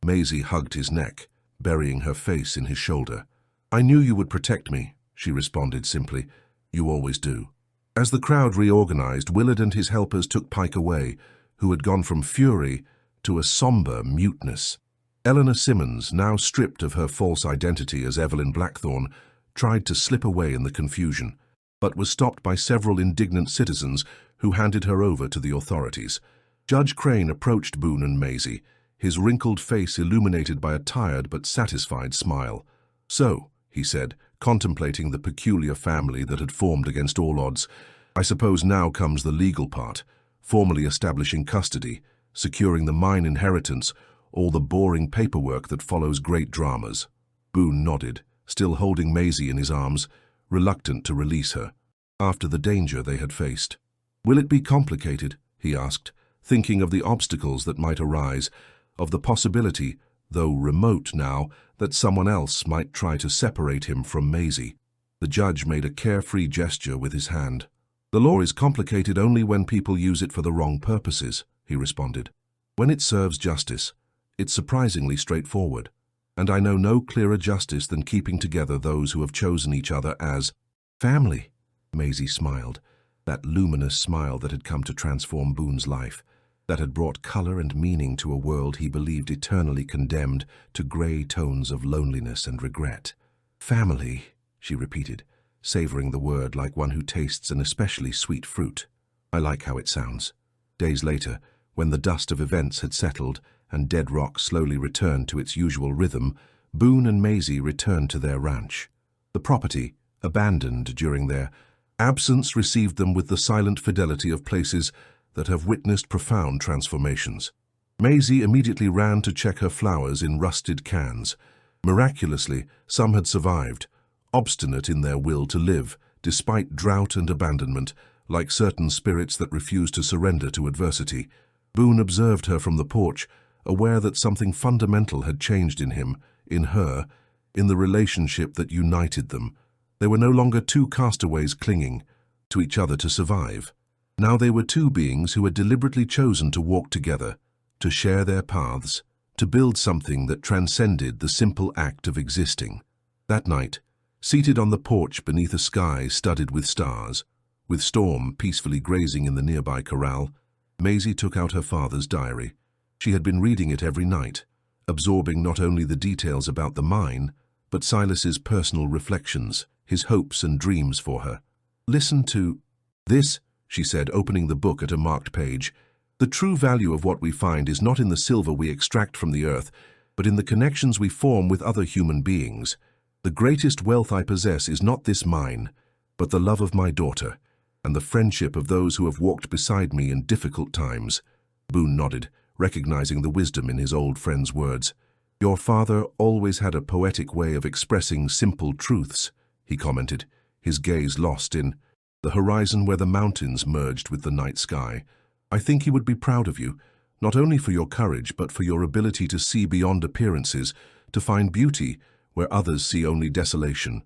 Maisie hugged his neck, burying her face in his shoulder. "I knew you would protect me," she responded simply. "You always do." As the crowd reorganized, Willard and his helpers took Pike away, who had gone from fury to a somber muteness. Eleanor Simmons, now stripped of her false identity as Evelyn Blackthorne, tried to slip away in the confusion, but was stopped by several indignant citizens who handed her over to the authorities. Judge Crane approached Boone and Maisie, his wrinkled face illuminated by a tired but satisfied smile. "So," he said, contemplating the peculiar family that had formed against all odds, "I suppose now comes the legal part, formally establishing custody, securing the mine inheritance, all the boring paperwork that follows great dramas." Boone nodded, still holding Maisie in his arms, reluctant to release her, after the danger they had faced. "Will it be complicated?" he asked, thinking of the obstacles that might arise, of the possibility, though remote now, that someone else might try to separate him from Maisie. The judge made a carefree gesture with his hand. "The law is complicated only when people use it for the wrong purposes," he responded. "When it serves justice, it's surprisingly straightforward, and I know no clearer justice than keeping together those who have chosen each other as family." Maisie smiled, that luminous smile that had come to transform Boone's life, that had brought color and meaning to a world he believed eternally condemned to gray tones of loneliness and regret. "Family," she repeated, savoring the word like one who tastes an especially sweet fruit. "I like how it sounds." Days later, when the dust of events had settled and Dead Rock slowly returned to its usual rhythm, Boone and Maisie returned to their ranch. The property, abandoned during their absence, received them with the silent fidelity of places that have witnessed profound transformations. Maisie immediately ran to check her flowers in rusted cans. Miraculously, some had survived, obstinate in their will to live, despite drought and abandonment, like certain spirits that refuse to surrender to adversity. Boone observed her from the porch, aware that something fundamental had changed in him, in her, in the relationship that united them. They were no longer 2 castaways clinging to each other to survive. Now they were 2 beings who had deliberately chosen to walk together, to share their paths, to build something that transcended the simple act of existing. That night, seated on the porch beneath a sky studded with stars, with Storm peacefully grazing in the nearby corral, Maisie took out her father's diary. She had been reading it every night, absorbing not only the details about the mine, but Silas's personal reflections, his hopes and dreams for her. "Listen to this," she said, opening the book at a marked page. "The true value of what we find is not in the silver we extract from the earth, but in the connections we form with other human beings. The greatest wealth I possess is not this mine, but the love of my daughter, and the friendship of those who have walked beside me in difficult times." Boone nodded, recognizing the wisdom in his old friend's words. "Your father always had a poetic way of expressing simple truths," he commented, his gaze lost in the horizon where the mountains merged with the night sky. "I think he would be proud of you, not only for your courage, but for your ability to see beyond appearances, to find beauty where others see only desolation."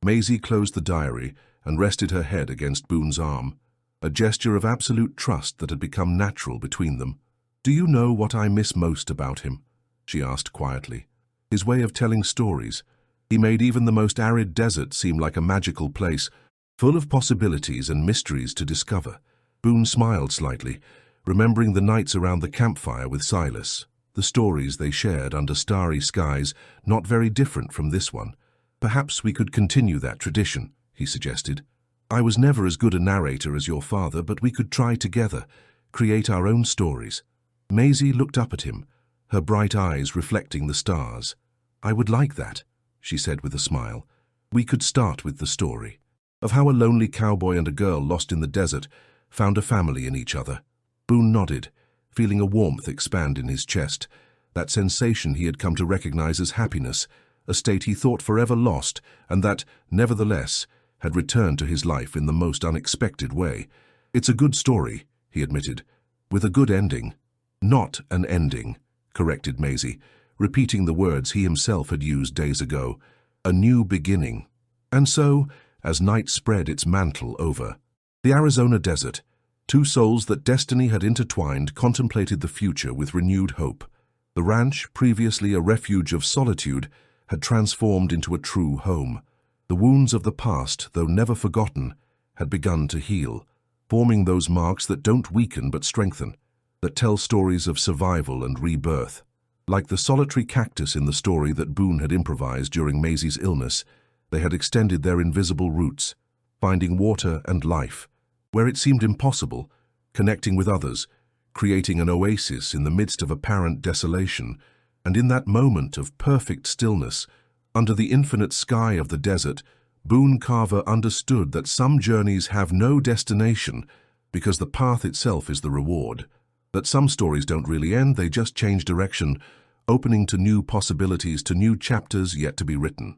Maisie closed the diary and rested her head against Boone's arm, a gesture of absolute trust that had become natural between them. "Do you know what I miss most about him?" she asked quietly. "His way of telling stories. He made even the most arid desert seem like a magical place, full of possibilities and mysteries to discover." Boone smiled slightly, remembering the nights around the campfire with Silas, the stories they shared under starry skies, not very different from this one. "Perhaps we could continue that tradition," he suggested. "I was never as good a narrator as your father, but we could try together, create our own stories." Maisie looked up at him, her bright eyes reflecting the stars. "I would like that," she said with a smile. "We could start with the story of how a lonely cowboy and a girl lost in the desert found a family in each other." Boone nodded, feeling a warmth expand in his chest, that sensation he had come to recognize as happiness, a state he thought forever lost, and that, nevertheless, had returned to his life in the most unexpected way. "It's a good story," he admitted, "with a good ending." "Not an ending," corrected Maisie, repeating the words he himself had used days ago. "A new beginning." And so, as night spread its mantle over the Arizona desert, two souls that destiny had intertwined contemplated the future with renewed hope. The ranch, previously a refuge of solitude, had transformed into a true home. The wounds of the past, though never forgotten, had begun to heal, forming those marks that don't weaken but strengthen, that tell stories of survival and rebirth. Like the solitary cactus in the story that Boone had improvised during Maisie's illness, they had extended their invisible roots, finding water and life where it seemed impossible, connecting with others, creating an oasis in the midst of apparent desolation. And in that moment of perfect stillness, under the infinite sky of the desert, Boone Carver understood that some journeys have no destination because the path itself is the reward, that some stories don't really end, they just change direction, opening to new possibilities, to new chapters yet to be written.